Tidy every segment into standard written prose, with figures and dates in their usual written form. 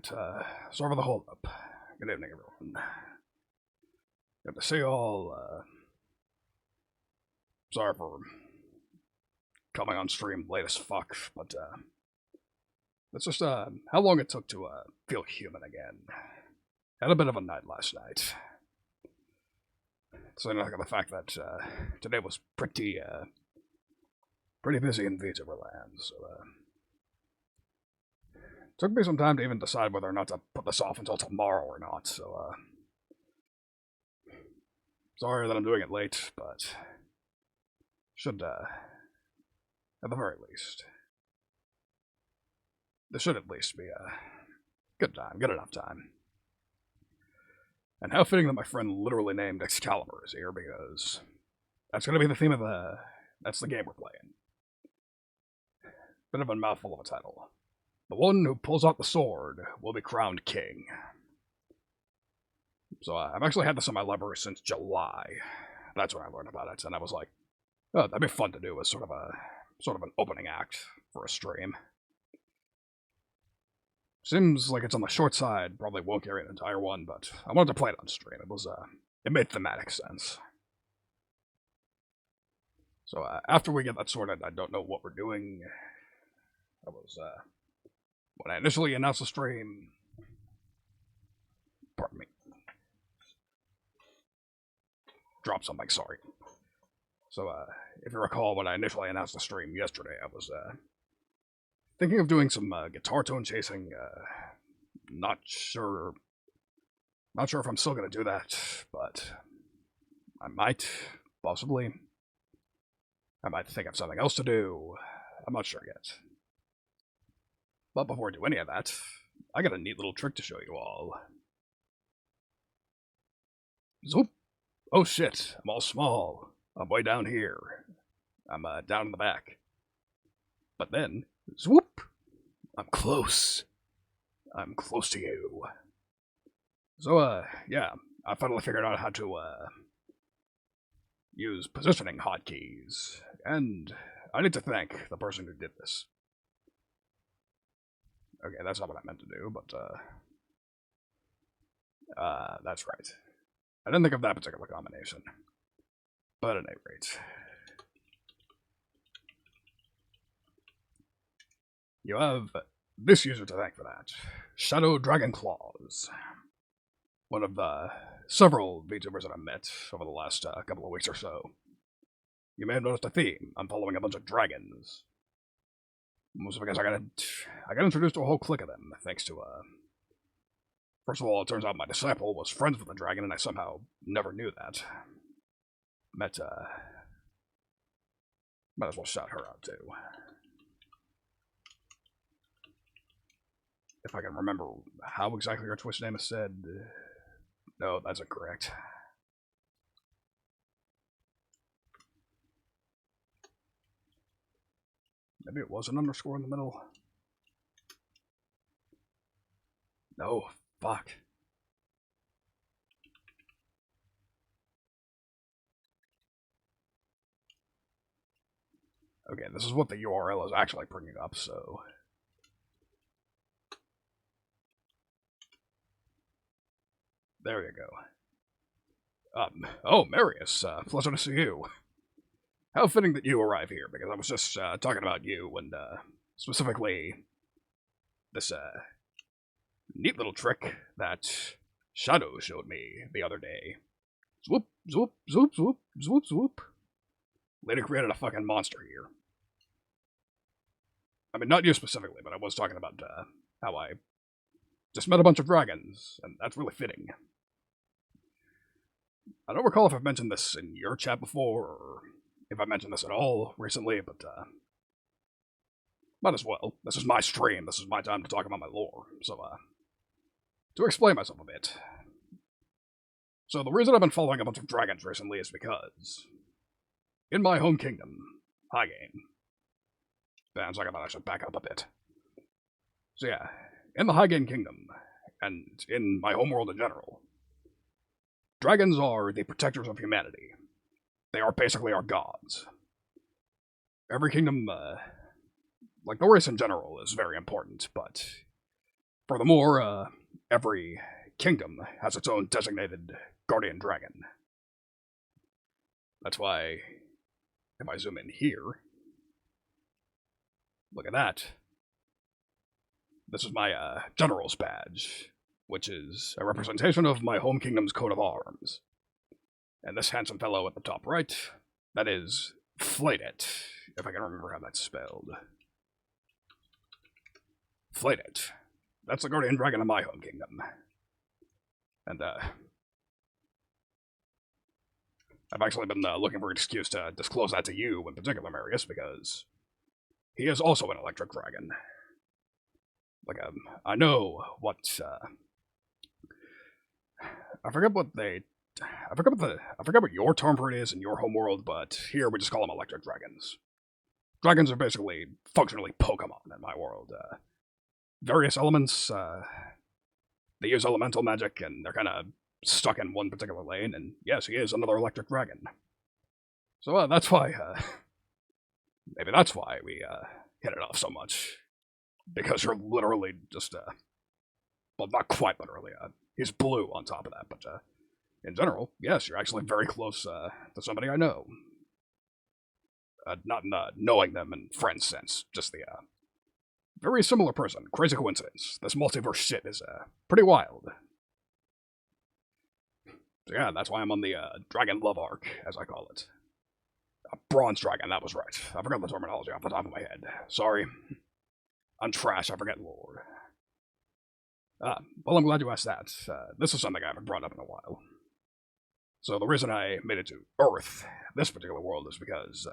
sorry for the hold-up. Good evening, everyone. Good to see you all. Sorry for coming on stream late as fuck, but, it's just, how long it took to, feel human again. Had a bit of a night last night. So, not the fact that, today was pretty busy in VTuber land, so, took me some time to even decide whether or not to put this off until tomorrow or not, so, sorry that I'm doing it late, but should, at the very least, this should at least be a good enough time. And how fitting that my friend literally named Excalibur is here, because that's going to be the theme of that's the game we're playing. Bit of a mouthful of a title. The one who pulls out the sword will be crowned king. So I've actually had this on my library since July. That's when I learned about it, and I was like, oh, that'd be fun to do as sort of an opening act for a stream. Seems like it's on the short side, probably won't carry an entire one, but I wanted to play it on stream. It made thematic sense. So after we get that sorted, I don't know what we're doing. When I initially announced the stream, pardon me, drop something, sorry. So, if you recall, when I initially announced the stream yesterday, I was, thinking of doing some, guitar tone chasing, not sure if I'm still gonna do that, but I might, possibly. I might think of something else to do. I'm not sure yet. But before I do any of that, I got a neat little trick to show you all. Zoop! Oh shit, I'm all small. I'm way down here. I'm down in the back. But then, swoop! I'm close. I'm close to you. So, yeah, I finally figured out how to, use positioning hotkeys. And I need to thank the person who did this. Okay, that's not what I meant to do, but, that's right. I didn't think of that particular combination. But at any rate, you have this user to thank for that. Shadow Dragon Claws. One of the several VTubers that I've met over the last couple of weeks or so. You may have noticed a theme. I'm following a bunch of dragons. Mostly because I got introduced to a whole clique of them, thanks to, first of all, it turns out my disciple was friends with the dragon, and I somehow never knew that. Might as well shout her out, too. If I can remember how exactly her Twitch name is said. No, that's incorrect. Maybe it was an underscore in the middle. No, fuck. Okay, this is what the URL is actually bringing up, so... There you go. Oh, Marius, pleasure to see you. How fitting that you arrive here, because I was just, talking about you, and, specifically, this, neat little trick that Shadow showed me the other day. Swoop, swoop, swoop, swoop, swoop, swoop. Lady created a fucking monster here. I mean, not you specifically, but I was talking about, how I just met a bunch of dragons, and that's really fitting. I don't recall if I've mentioned this in your chat before, or if I mentioned this at all recently, but, might as well. This is my stream, this is my time to talk about my lore, so, to explain myself a bit. So the reason I've been following a bunch of dragons recently is because, in my home kingdom, Highgaine, sounds like I should back up a bit. So yeah, in the Highgaine Kingdom, and in my homeworld in general, dragons are the protectors of humanity. They are basically our gods. Every kingdom, like the race in general, is very important, but Furthermore, every kingdom has its own designated guardian dragon. That's why, if I zoom in here, look at that. This is my general's badge, which is a representation of my home kingdom's coat of arms. And this handsome fellow at the top right, that is Flaydet, if I can remember how that's spelled. Flaydet. That's the guardian dragon of my home kingdom. And, I've actually been looking for an excuse to disclose that to you in particular, Marius, because he is also an electric dragon. Like, I know what, I forget what your term for it is in your homeworld, but here we just call them electric dragons. Dragons are basically functionally Pokemon in my world. Various elements, they use elemental magic, and they're kind of stuck in one particular lane, and yes, he is another electric dragon. So that's why, maybe that's why we hit it off so much. Because you're literally just, well, not quite literally, he's blue on top of that, but in general, yes, you're actually very close to somebody I know. Not in knowing them in friend sense, just the very similar person. Crazy coincidence. This multiverse shit is pretty wild. So yeah, that's why I'm on the Dragon Love Arc, as I call it. Bronze Dragon, that was right. I forgot the terminology off the top of my head. Sorry. I'm trash, I forget lore. Well, I'm glad you asked that. This is something I haven't brought up in a while. So the reason I made it to Earth, this particular world, is because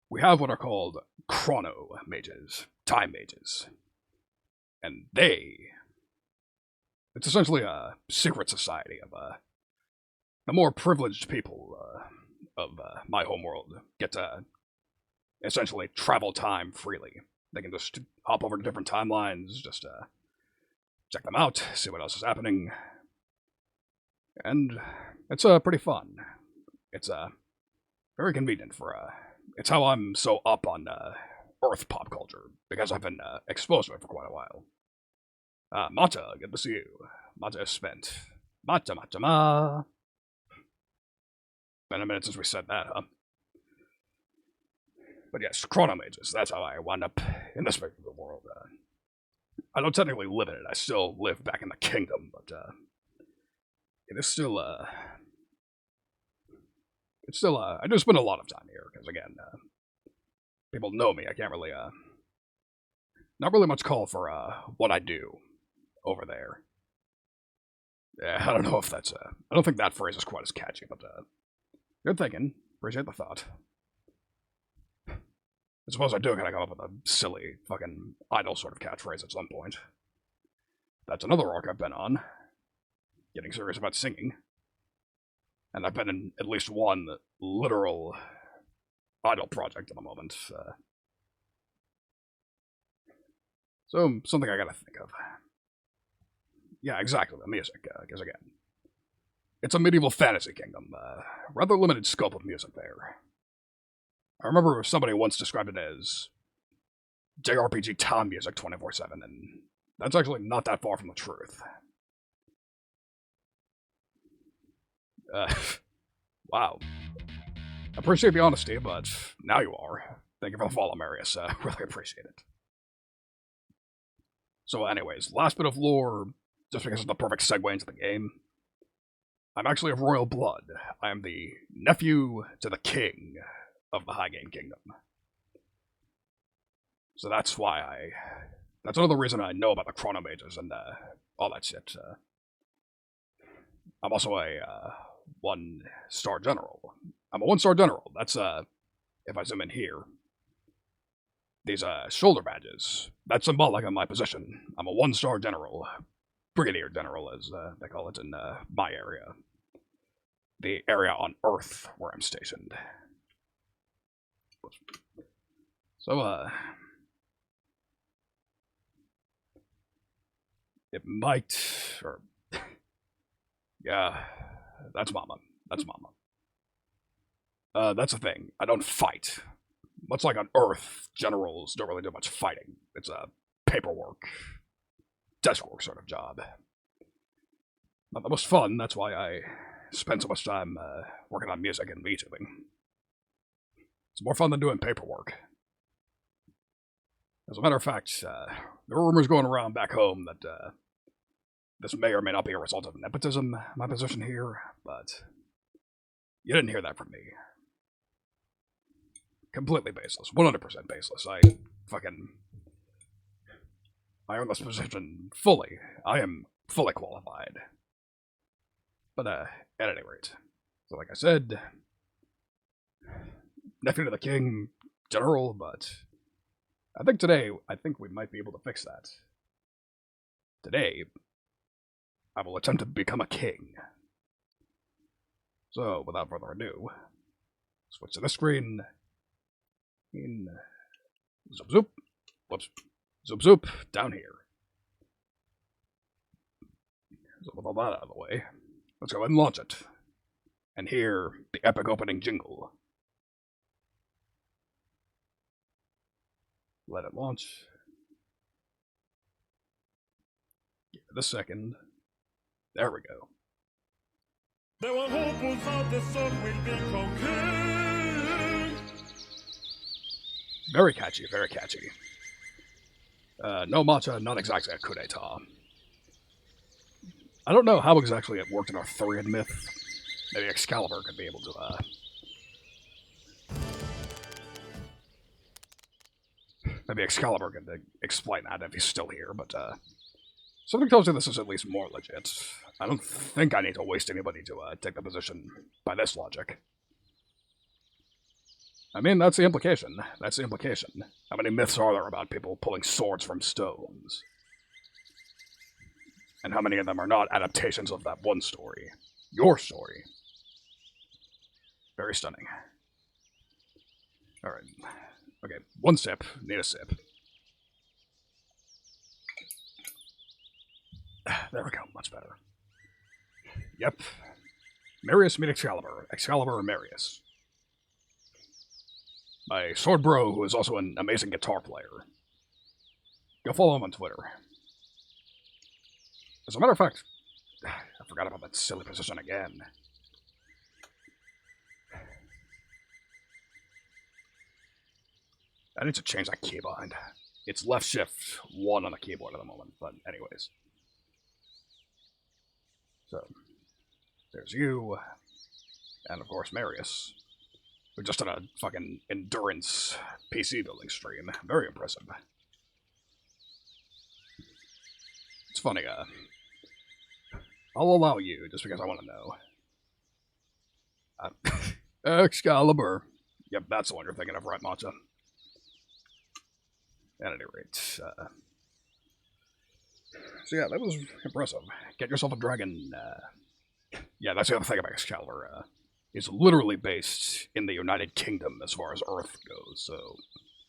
we have what are called chrono mages, time mages. And it's essentially a secret society of the more privileged people of my homeworld get to essentially travel time freely. They can just hop over to different timelines, just check them out, see what else is happening. And it's pretty fun. It's very convenient for it's how I'm so up on Earth pop culture, because I've been exposed to it for quite a while. Mata, good to see you. Mata is spent. Mata, mata, ma. Been a minute since we said that, huh? But yes, chrono mages, that's how I wound up in this particular world. I don't technically live in it, I still live back in the kingdom, but it is still, I do spend a lot of time here, because again, people know me, I can't really, not really much call for, what I do over there. Yeah, I don't know if that's, I don't think that phrase is quite as catchy, but, good thinking, appreciate the thought. I suppose I do gotta come up with a silly, fucking, idle sort of catchphrase at some point. That's another arc I've been on. Getting serious about singing. And I've been in at least one literal idle project at the moment. So, something I gotta think of. Yeah, exactly, the music, because again, it's a medieval fantasy kingdom. Rather limited scope of music there. I remember somebody once described it as JRPG town music 24/7, and that's actually not that far from the truth. Wow. Appreciate the honesty, but now you are. Thank you for the follow, Marius. Really appreciate it. So anyways, last bit of lore, just because it's the perfect segue into the game. I'm actually of royal blood. I am the nephew to the king of the Highgaine Kingdom. So that's why that's another reason I know about the chrono mages and all that shit. I'm also a 1-star general. I'm a 1-star general. That's if I zoom in here, these shoulder badges, that's symbolic of my position. I'm a 1-star general. Brigadier General, as they call it in my area. The area on Earth where I'm stationed. So, it might, or, yeah, that's Mama. That's Mama. That's the thing. I don't fight. Much like on Earth, generals don't really do much fighting. It's paperwork. desk work sort of job. Not the most fun, that's why I spend so much time working on music and YouTubing. It's more fun than doing paperwork. As a matter of fact, there are rumors going around back home that this may or may not be a result of nepotism, my position here, but you didn't hear that from me. Completely baseless. 100% baseless. I own this position fully. I am fully qualified. But, at any rate. So like I said, nephew to the king, general, but I think we might be able to fix that. Today, I will attempt to become a king. So, without further ado, switch to the screen. Zoop zoop. Whoops. Zoop zoop. Down here. So with all that out of the way, let's go ahead and launch it. And hear the epic opening jingle. Let it launch. Give it a second. There we go. There were hopeful that the sun will become king. Very catchy, very catchy. No matcha, not exactly a coup d'etat. I don't know how exactly it worked in Arthurian myth. Maybe Excalibur could be able to, maybe Excalibur could explain that if he's still here, but, something tells me this is at least more legit. I don't think I need to waste anybody to, take the position by this logic. I mean, that's the implication. That's the implication. How many myths are there about people pulling swords from stones? And how many of them are not adaptations of that one story? Your story. Very stunning. Alright. Okay, one sip. Need a sip. There we go, much better. Yep. Marius meet Excalibur. Excalibur and Marius. My sword bro, who is also an amazing guitar player. Go follow him on Twitter. As a matter of fact, I forgot about that silly position again. I need to change that keybind. It's left shift 1 on the keyboard at the moment, but anyways. So, there's you, and of course Marius. We just did a fucking endurance PC building stream. Very impressive. It's funny, I'll allow you, just because I want to know. Excalibur. Yep, that's the one you're thinking of, right, Matcha? At any rate, so yeah, that was impressive. Get yourself a dragon, yeah, that's the other thing about Excalibur, he's literally based in the United Kingdom as far as Earth goes, so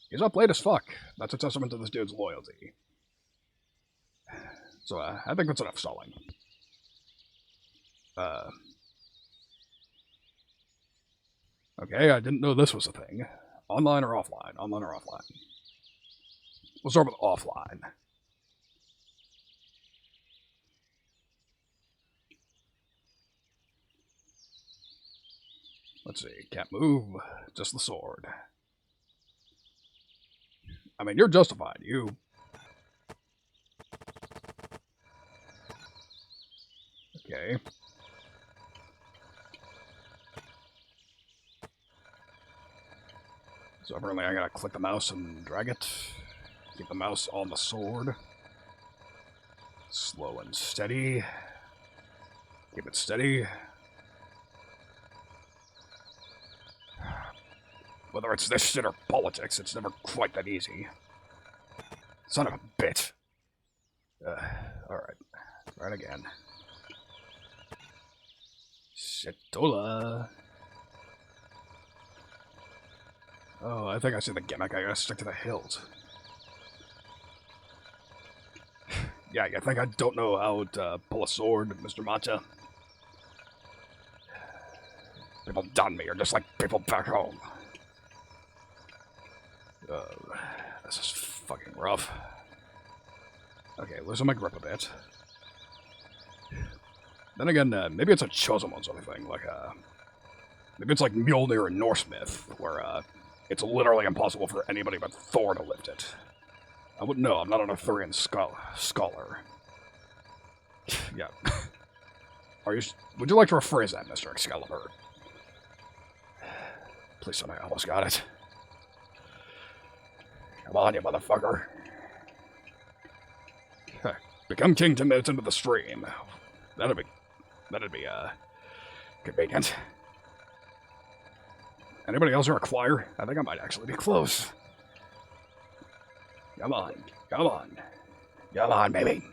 he's up late as fuck. That's a testament to this dude's loyalty. So, I think that's enough stalling. Okay, I didn't know this was a thing. Online or offline? Online or offline? We'll start with offline. Let's see, can't move, just the sword. I mean, you're justified, you... Okay. So apparently I gotta click the mouse and drag it. Keep the mouse on the sword. Slow and steady. Keep it steady. Whether it's this shit or politics, it's never quite that easy. Son of a bitch. Alright. Right again. Shitola. Oh, I think I see the gimmick. I gotta stick to the hills. Yeah, you think I don't know how to pull a sword, Mr. Matcha? People done me are just like people back home. This is fucking rough. Okay, losing my grip a bit. Then again, maybe it's a chosen one sort of thing, like, maybe it's like Mjolnir in Norse myth, where, it's literally impossible for anybody but Thor to lift it. I wouldn't know, I'm not an Arthurian scholar. Yeah. Would you like to rephrase that, Mr. Excalibur? Please tell me I almost got it. Come on, you motherfucker. Become king 10 minutes into the stream. That'd be, convenient. Anybody else require? I think I might actually be close. Come on, come on. Come on, baby.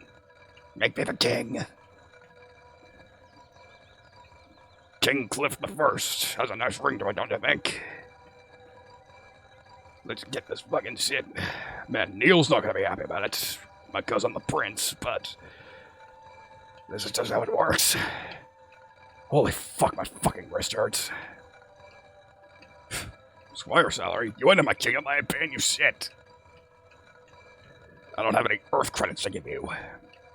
Make me the king. King Cliff the First has a nice ring to it, don't you think? Let's get this fucking shit. Man, Neil's not gonna be happy about it, because I'm the prince, but this is just how it works. Holy fuck, my fucking wrist hurts. Squire salary? You ain't in my kingdom, I ain't paying you shit. I don't have any Earth credits to give you.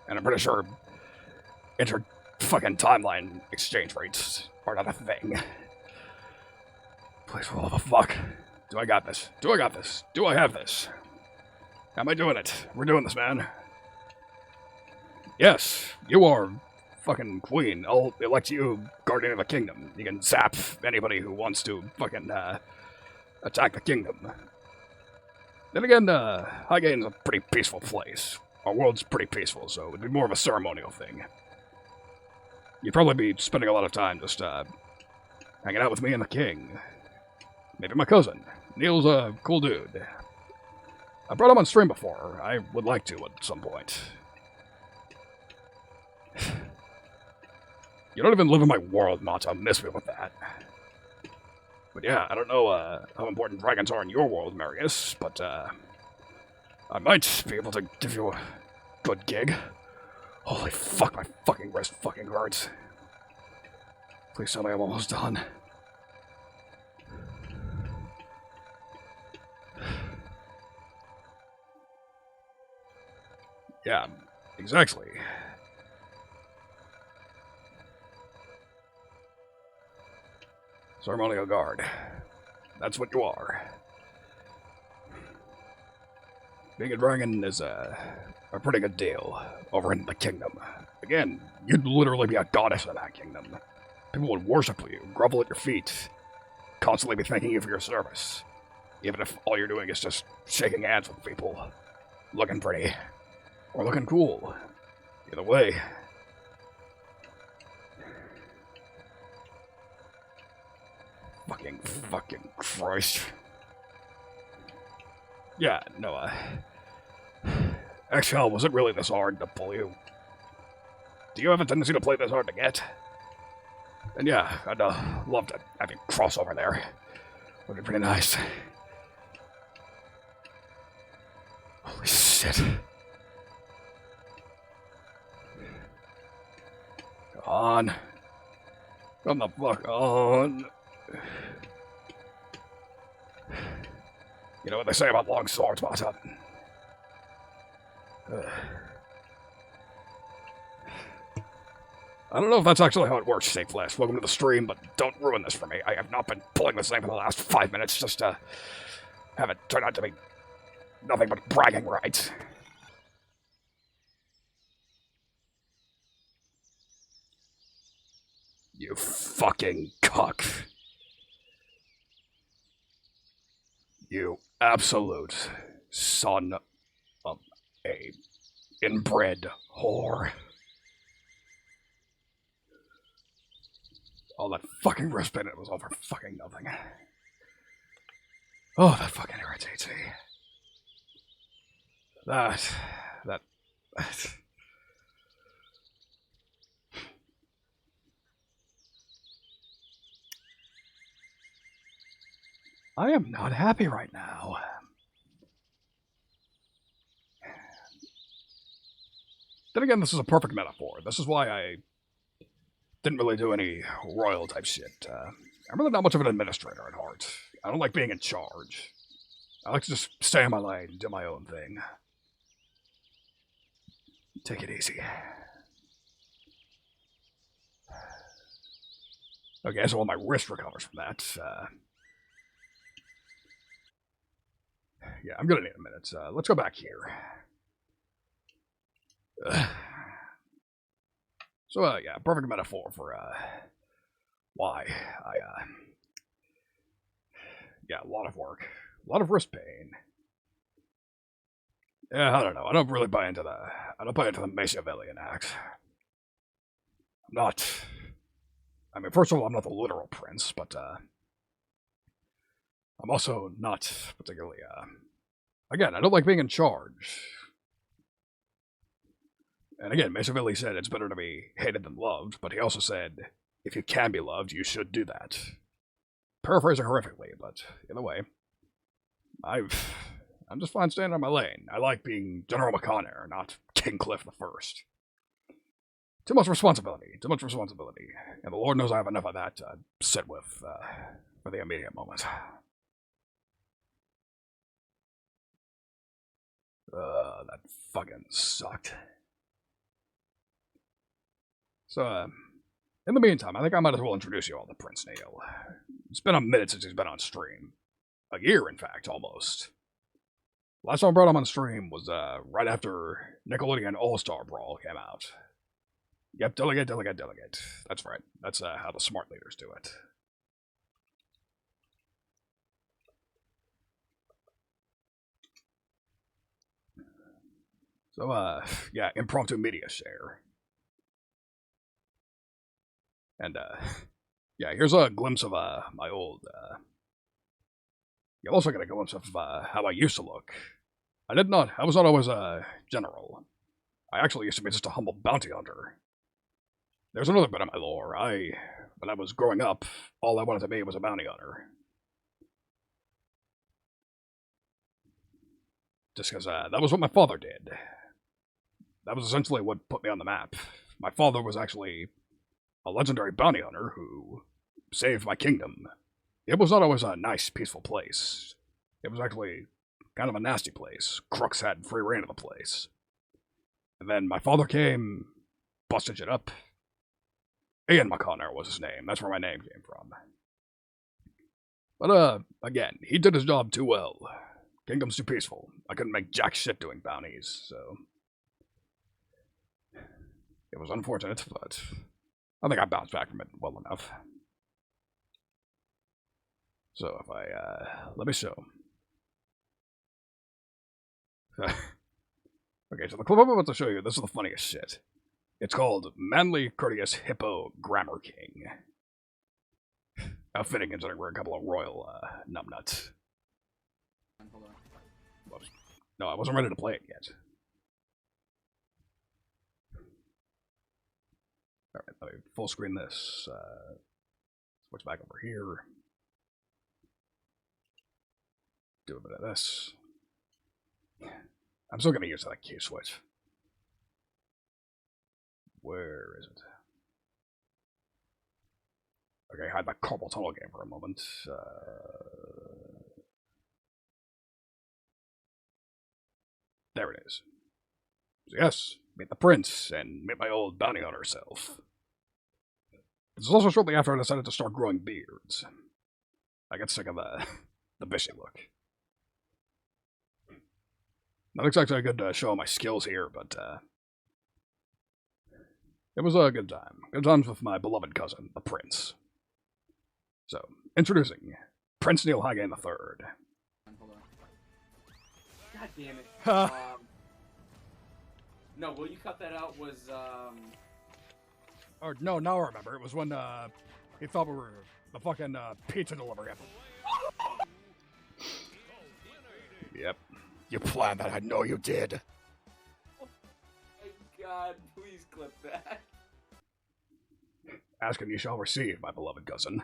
And I'm pretty sure fucking-timeline exchange rates are not a thing. Please, for all the fuck. Do I got this? Do I got this? Do I have this? Am I doing it? We're doing this, man. Yes, you are fucking queen. I'll elect you guardian of the kingdom. You can zap anybody who wants to fucking, attack the kingdom. Then again, Highgaine's a pretty peaceful place. Our world's pretty peaceful, so it'd be more of a ceremonial thing. You'd probably be spending a lot of time just, hanging out with me and the king. Maybe my cousin. Neil's a cool dude. I brought him on stream before. I would like to at some point. You don't even live in my world, Mata. Miss me with that. But yeah, I don't know how important dragons are in your world, Marius, but I might be able to give you a good gig. Holy fuck, my fucking wrist fucking hurts. Please tell me I'm almost done. Yeah, exactly. Ceremonial guard. That's what you are. Being a dragon is a pretty good deal over in the kingdom. Again, you'd literally be a goddess in that kingdom. People would worship you, grovel at your feet, constantly be thanking you for your service. Even if all you're doing is just shaking hands with people, looking pretty, or looking cool. Either way. Fucking Christ. Yeah, no, Exhale, was it really this hard to pull you? Do you have a tendency to play this hard to get? And yeah, I'd love to have you cross over there. Would be pretty nice. Holy shit. Come on. Come the fuck on. You know what they say about long swords, Mata? I don't know if that's actually how it works, Safe Flash. Welcome to the stream, but don't ruin this for me. I have not been pulling this thing for the last 5 minutes just to have it turn out to be nothing but bragging rights. You fucking cuck. You absolute son of a inbred whore. All that fucking wristband, it was all for fucking nothing. Oh, that fucking irritates me. That. I am not happy right now. Then again, this is a perfect metaphor. This is why I didn't really do any royal type shit. I'm really not much of an administrator at heart. I don't like being in charge. I like to just stay in my lane, do my own thing. Take it easy. Okay, so while my wrist recovers from that, yeah, I'm gonna need a minute. Let's go back here. So, yeah, perfect metaphor for, why yeah, a lot of work. A lot of wrist pain. Yeah, I don't know. I don't buy into the Machiavellian act. I'm not... I mean, first of all, I'm not the literal prince, but, I'm also not particularly, again, I don't like being in charge. And again, Machiavelli said it's better to be hated than loved, but he also said, if you can be loved, you should do that. Paraphrasing horrifically, but either way, I'm just fine staying in my lane. I like being General McConaire, not King Cliff I. Too much responsibility, and the Lord knows I have enough of that to sit with for the immediate moment. That fucking sucked. So, in the meantime, I think I might as well introduce you all to Prince Neil. It's been a minute since he's been on stream. A year, in fact, almost. Last time I brought him on stream was right after Nickelodeon All-Star Brawl came out. Yep, delegate. That's right. That's how the smart leaders do it. So, yeah, impromptu media share. And, yeah, here's a glimpse of, my old, You're also gonna glimpse of, how I used to look. I was not always a general. I actually used to be just a humble bounty hunter. There's another bit of my lore. When I was growing up, all I wanted to be was a bounty hunter. Just because, that was what my father did. That was essentially what put me on the map. My father was actually a legendary bounty hunter who saved my kingdom. It was not always a nice, peaceful place. It was actually kind of a nasty place. Crooks had free reign of the place. And then my father came, busted it up. Ian McConaire was his name. That's where my name came from. But, again, he did his job too well. Kingdom's too peaceful. I couldn't make jack shit doing bounties, so... It was unfortunate, but I think I bounced back from it well enough. So if I, let me show. Okay, so the clip I'm about to show you, this is the funniest shit. It's called Manly Courteous Hippo Grammar King. How fitting considering we're a couple of royal, numbnuts. Hold on. Whoops. No, I wasn't ready to play it yet. Alright, let me full screen this. Switch back over here. Do a bit of this. I'm still gonna use that key switch. Where is it? Okay, hide my carpal tunnel game for a moment. There it is. So yes, meet the prince, and meet my old bounty hunter self. This is also shortly after I decided to start growing beards. I got sick of the bushy look. Not exactly a good show of my skills here, but it was a good time. Good times with my beloved cousin, the prince. So, introducing Prince Neil Highgaine III. Hold on. God damn it. Huh. No, will you cut that out? Was Or no, now I remember. It was when he thought we were the fucking pizza delivery. Yep. You planned that. I know you did. Oh my God! Please clip that. Ask and you shall receive, my beloved cousin.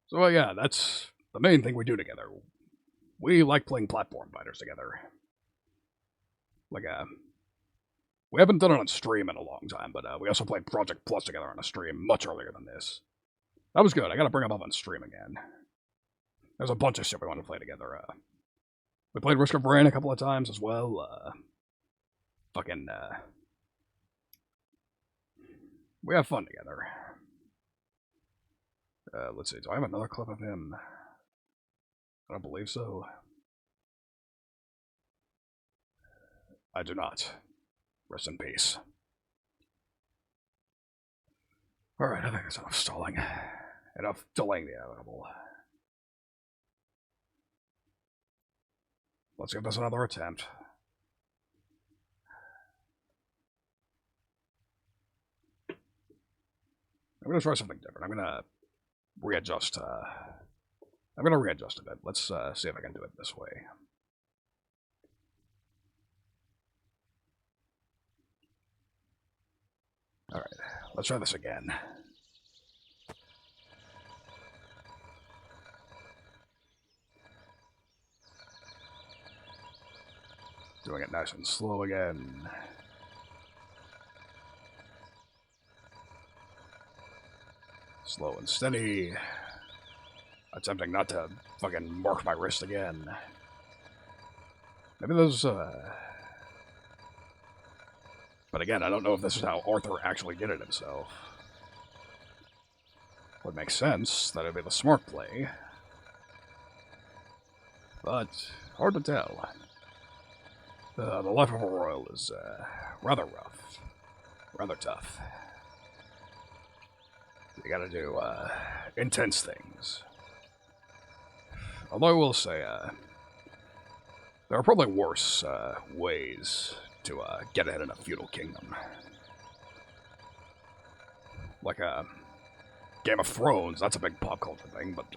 So yeah, that's the main thing we do together. We like playing platform fighters together. Like, we haven't done it on stream in a long time, but we also played Project Plus together on a stream much earlier than this. That was good. I gotta bring them up on stream again. There's a bunch of shit we want to play together. We played Risk of Rain a couple of times as well. fucking, we have fun together. Let's see, do I have another clip of him? I don't believe so. I do not. Rest in peace. Alright, I think that's enough stalling. Enough delaying the inevitable. Let's give this another attempt. I'm gonna try something different. I'm gonna readjust. I'm gonna readjust a bit. Let's see if I can do it this way. All right, let's try this again. Doing it nice and slow again. Slow and steady. Attempting not to fucking mark my wrist again. Maybe those, But again, I don't know if this is how Arthur actually did it himself. Would make sense, that would be the smart play. But, hard to tell. The life of a royal is, rather rough. Rather tough. You gotta do, intense things. Although I will say, there are probably worse, ways to, get ahead in a feudal kingdom. Like, Game of Thrones, that's a big pop culture thing, but,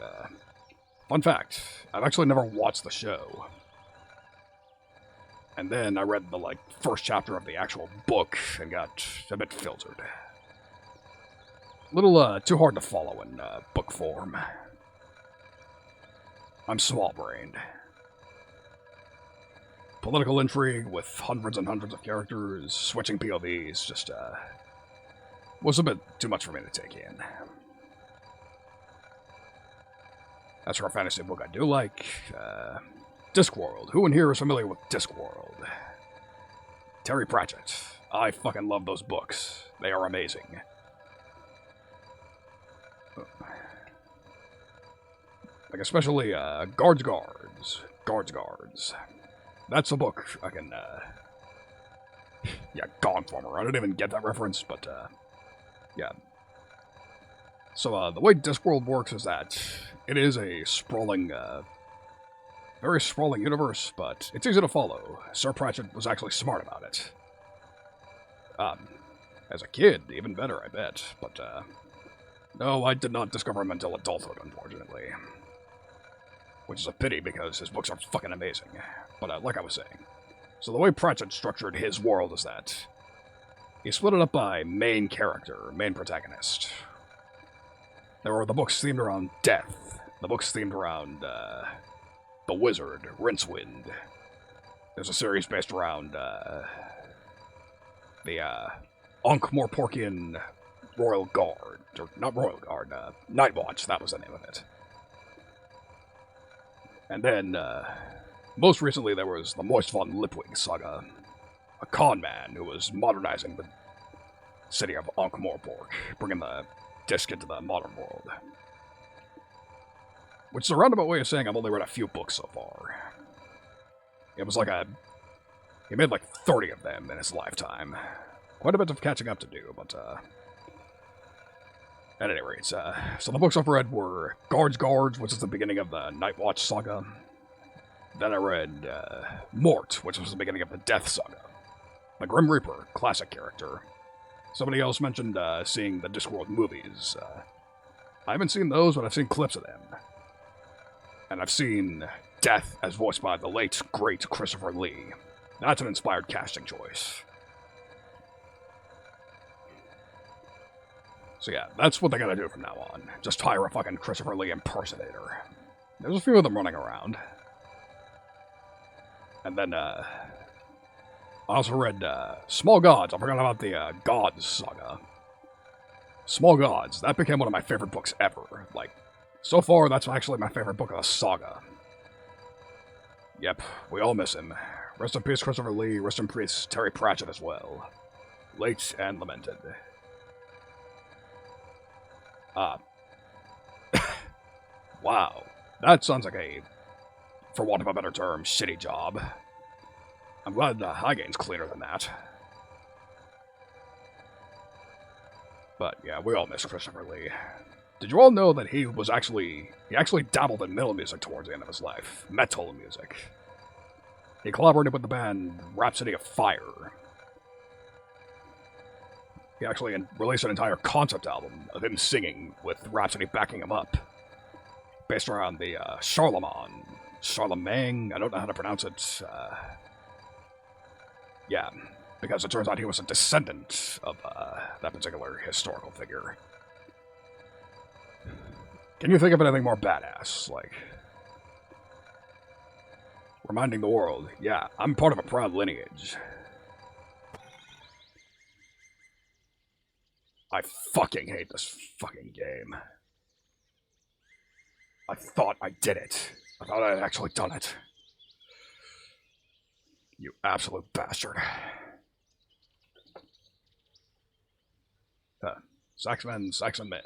fun fact, I've actually never watched the show. And then I read the, like, first chapter of the actual book and got a bit filtered. A little, too hard to follow in, book form. I'm small-brained. Political intrigue with hundreds and hundreds of characters, switching POVs, just, was a bit too much for me to take in. As for a fantasy book I do like, Discworld. Who in here is familiar with Discworld? Terry Pratchett. I fucking love those books. They are amazing. Like, especially, Guards. That's a book I can, yeah, Gongformer. I didn't even get that reference, but, yeah. So, the way Discworld works is that it is a sprawling, very sprawling universe, but it's easy to follow. Sir Pratchett was actually smart about it. As a kid, even better, I bet, but, no, I did not discover him until adulthood, unfortunately. Which is a pity, because his books are fucking amazing. But, like I was saying, so the way Pratchett structured his world is that he split it up by main character, main protagonist. There were the books themed around death, the books themed around, the wizard, Rincewind. There's a series based around, the, Ankh-Morporkian Royal Guard, or not Royal Guard, Night Watch, that was the name of it. And then, most recently there was the Moist von Lipwig saga, a con man who was modernizing the city of Ankh-Morpork, bringing the disc into the modern world. Which is a roundabout way of saying I've only read a few books so far. It was like he made like 30 of them in his lifetime. Quite a bit of catching up to do, but, at any rate, so the books I've read were Guards, which is the beginning of the Night Watch saga. Then I read, Mort, which was the beginning of the Death saga. The Grim Reaper, classic character. Somebody else mentioned, seeing the Discworld movies. I haven't seen those, but I've seen clips of them. And I've seen Death as voiced by the late, great Christopher Lee. That's an inspired casting choice. So yeah, that's what they gotta do from now on. Just hire a fucking Christopher Lee impersonator. There's a few of them running around. And then, I also read, Small Gods. I forgot about the, Gods saga. Small Gods. That became one of my favorite books ever. Like, so far, that's actually my favorite book of the saga. Yep, we all miss him. Rest in peace, Christopher Lee. Rest in peace, Terry Pratchett as well. Late and lamented. Wow. That sounds like a, for want of a better term, shitty job. I'm glad Highgaine's cleaner than that. But yeah, we all miss Christopher Lee. Did you all know that he actually dabbled in metal music towards the end of his life? Metal music. He collaborated with the band Rhapsody of Fire. He actually released an entire concept album of him singing with Rhapsody backing him up. Based around the Charlemagne, I don't know how to pronounce it. Yeah, because it turns out he was a descendant of that particular historical figure. Can you think of anything more badass? Like, reminding the world, yeah, I'm part of a proud lineage. I fucking hate this fucking game. I thought I did it. I thought I had actually done it. You absolute bastard. Saxon men.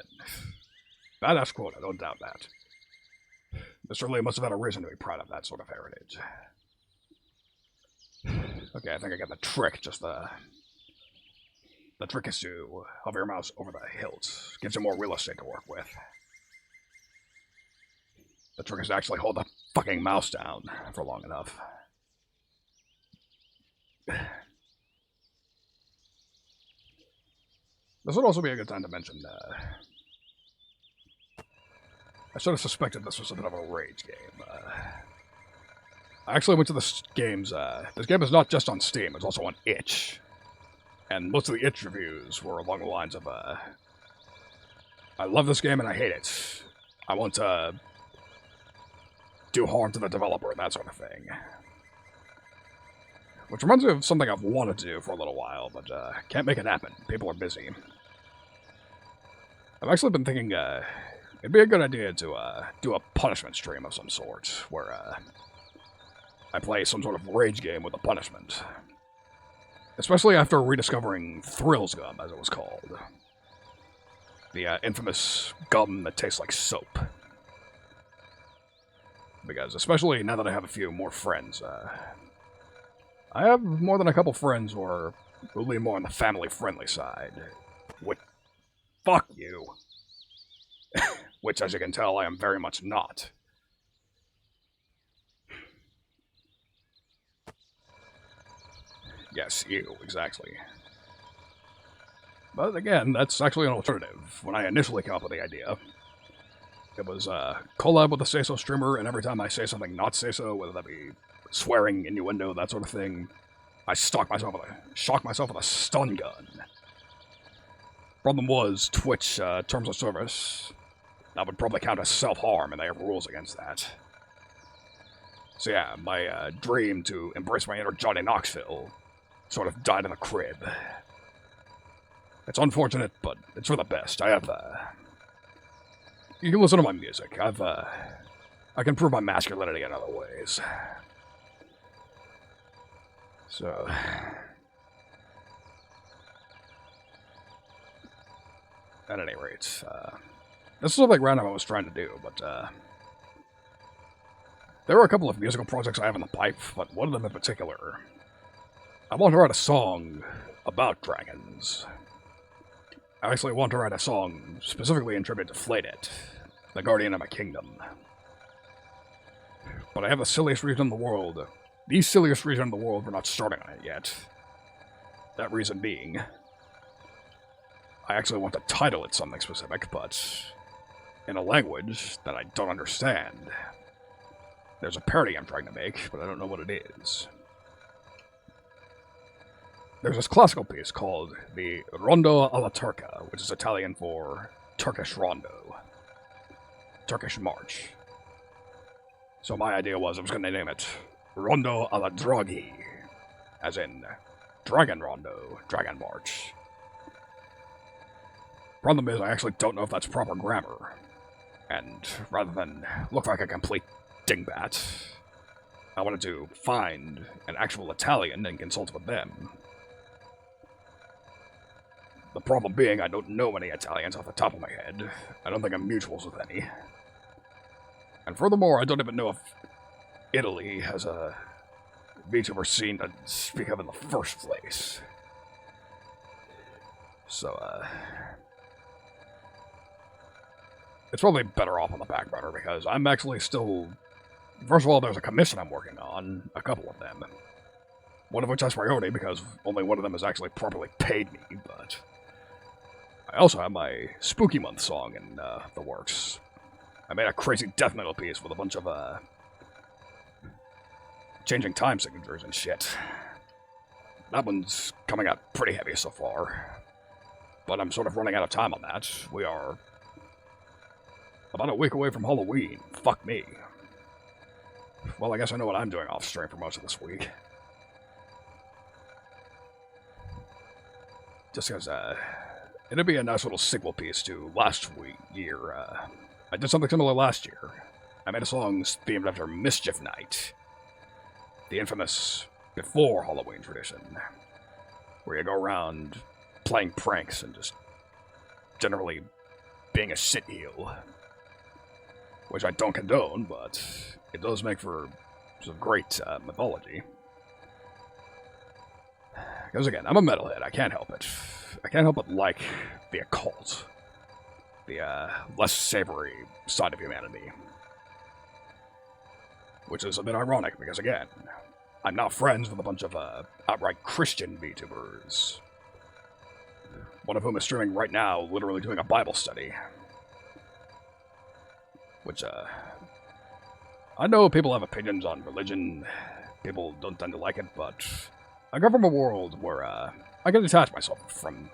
Badass quote, I don't doubt that. Mr. Lee must have had a reason to be proud of that sort of heritage. Okay, I think I got the trick. Just the trick is to hover your mouse over the hilt. Gives you more real estate to work with. The trick is to actually hold the fucking mouse down for long enough. This would also be a good time to mention, I sort of suspected this was a bit of a rage game. I actually went to this game's, this game is not just on Steam, it's also on itch. And most of the itch reviews were along the lines of, I love this game and I hate it. I want to do harm to the developer and that sort of thing. Which reminds me of something I've wanted to do for a little while, but can't make it happen. People are busy. I've actually been thinking it'd be a good idea to do a punishment stream of some sort, where I play some sort of rage game with a punishment. Especially after rediscovering Thrills Gum, as it was called. The infamous gum that tastes like soap. Because, especially now that I have a few more friends, I have more than a couple friends who lean more on the family-friendly side. Which, fuck you. Which, as you can tell, I am very much not. Yes, you, exactly. But again, that's actually an alternative. When I initially came up with the idea, it was collab with a say-so streamer, and every time I say something not say-so, whether that be swearing, innuendo, that sort of thing, I shock myself with a stun gun. Problem was, Twitch terms of service, that would probably count as self-harm, and they have rules against that. So yeah, my dream to embrace my inner Johnny Knoxville sort of died in the crib. It's unfortunate, but it's for the best. I have, you can listen to my music. I can prove my masculinity in other ways. So... At any rate, this is something random I was trying to do, but, there are a couple of musical projects I have in the pipe, but one of them in particular, I want to write a song about dragons. I actually want to write a song specifically in tribute to Flaydet, the guardian of my kingdom. But I have the silliest reason in the world, the silliest reason in the world for not starting on it yet. That reason being, I actually want to title it something specific, but in a language that I don't understand. There's a parody I'm trying to make, but I don't know what it is. There's this classical piece called the Rondo alla Turca, which is Italian for Turkish rondo. Turkish march. So my idea was I was going to name it Rondo alla Draghi, as in Dragon Rondo, Dragon March. Problem is, I actually don't know if that's proper grammar. And rather than look like a complete dingbat, I wanted to find an actual Italian and consult with them. The problem being, I don't know any Italians off the top of my head. I don't think I'm mutuals with any. And furthermore, I don't even know if Italy has a VTuber scene to speak of in the first place. So, it's probably better off on the back burner because I'm actually still... First of all, there's a commission I'm working on, a couple of them. One of which has priority because only one of them has actually properly paid me, but... I also have my Spooky Month song in the works. I made a crazy death metal piece with a bunch of, changing time signatures and shit. That one's coming out pretty heavy so far. But I'm sort of running out of time on that. We are about a week away from Halloween. Fuck me. Well, I guess I know what I'm doing off stream for most of this week. Just because, it'd be a nice little sequel piece to last year. I did something similar last year. I made a song themed after Mischief Night, the infamous before Halloween tradition, where you go around playing pranks and just generally being a shitheel, which I don't condone, but it does make for some great mythology. Because again, I'm a metalhead, I can't help it. I can't help but like the occult. The, less savory side of humanity. Which is a bit ironic, because again, I'm now friends with a bunch of, outright Christian VTubers. One of whom is streaming right now, literally doing a Bible study. Which, I know people have opinions on religion, people don't tend to like it, but I come from a world where, I can detach myself from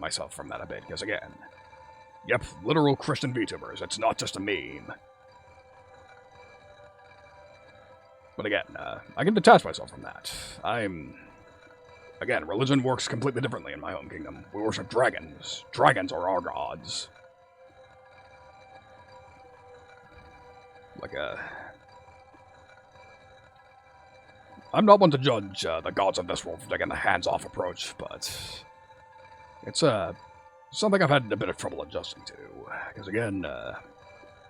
that a bit, because again, yep, literal Christian VTubers, it's not just a meme. But again, I can detach myself from that. Again, religion works completely differently in my home kingdom. We worship dragons. Dragons are our gods. I'm not one to judge the gods of this world for taking the hands-off approach, but it's something I've had a bit of trouble adjusting to. Because again,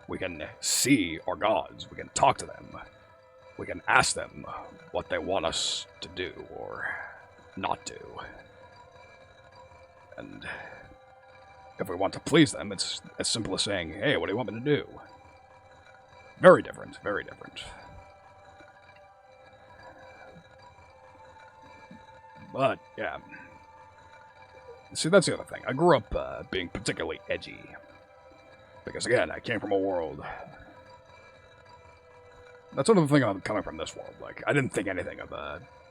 we can see our gods, we can talk to them, we can ask them what they want us to do or not do. And if we want to please them, it's as simple as saying, hey, what do you want me to do? Very different, very different. But, yeah. See, that's the other thing. I grew up being particularly edgy. Because, again, I came from a world... That's sort of the thing I'm coming from this world. Like, I didn't think anything of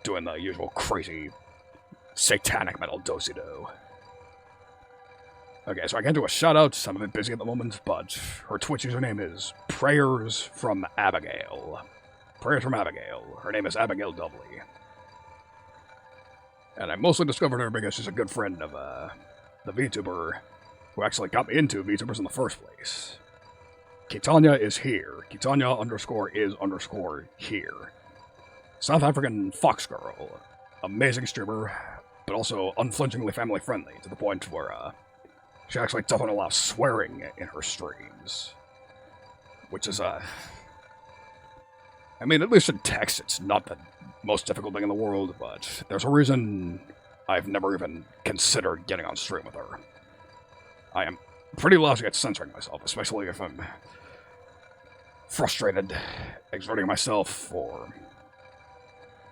doing the usual crazy satanic metal do-si-do. Okay, so I can't do a shout-out. I'm a bit busy at the moment, but her Twitch username is Prayers from Abigail. Prayers from Abigail. Her name is Abigail Dudley. And I mostly discovered her because she's a good friend of, the VTuber who actually got me into VTubers in the first place. Kitanya is here. Kitanya _is_ here. South African fox girl. Amazing streamer, but also unflinchingly family friendly, to the point where, she actually doesn't allow swearing in her streams. Which is, I mean, at least in text, it's not the most difficult thing in the world, but there's a reason I've never even considered getting on stream with her. I am pretty lousy at censoring myself, especially if I'm frustrated, exerting myself, or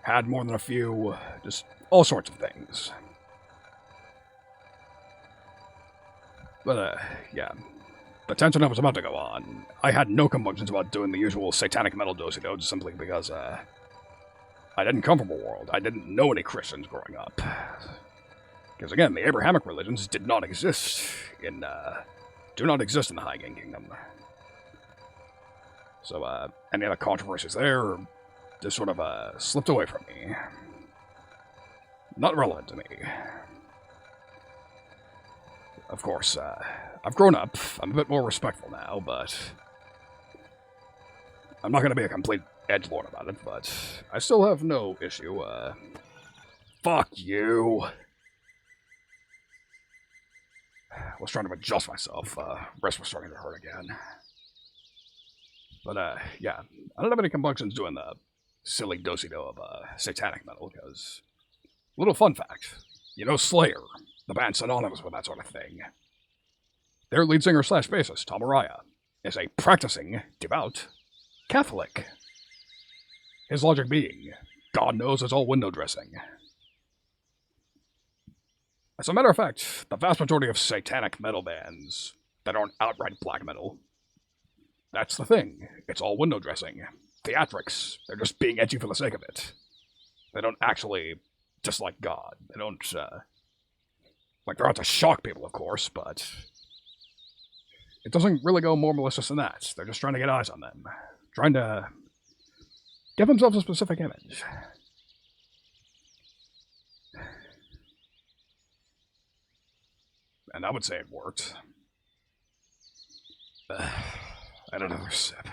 had more than a few, just all sorts of things. But, yeah. The tangent I was about to go on, I had no compunctions about doing the usual satanic metal do-si-do simply because, I didn't come from a world. I didn't know any Christians growing up. Because again, the Abrahamic religions did not exist in, do not exist in the Highgaine Kingdom. So, any of the controversies there just sort of, slipped away from me. Not relevant to me. Of course, I've grown up. I'm a bit more respectful now, but I'm not going to be a complete edgelord about it, but I still have no issue, fuck you. I was trying to adjust myself, wrist was starting to hurt again. But, yeah, I don't have any compunctions doing the silly do-si-do of, satanic metal, because, little fun fact, you know Slayer, the band synonymous with that sort of thing. Their lead singer slash bassist, Tom Araya, is a practicing, devout Catholic. His logic being, God knows it's all window dressing. As a matter of fact, the vast majority of satanic metal bands that aren't outright black metal, that's the thing. It's all window dressing. Theatrics. They're just being edgy for the sake of it. They don't actually dislike God. They don't, like, they're out to shock people, of course, but it doesn't really go more malicious than that. They're just trying to get eyes on them. Trying to give themselves a specific image. And I would say it worked. And another sip.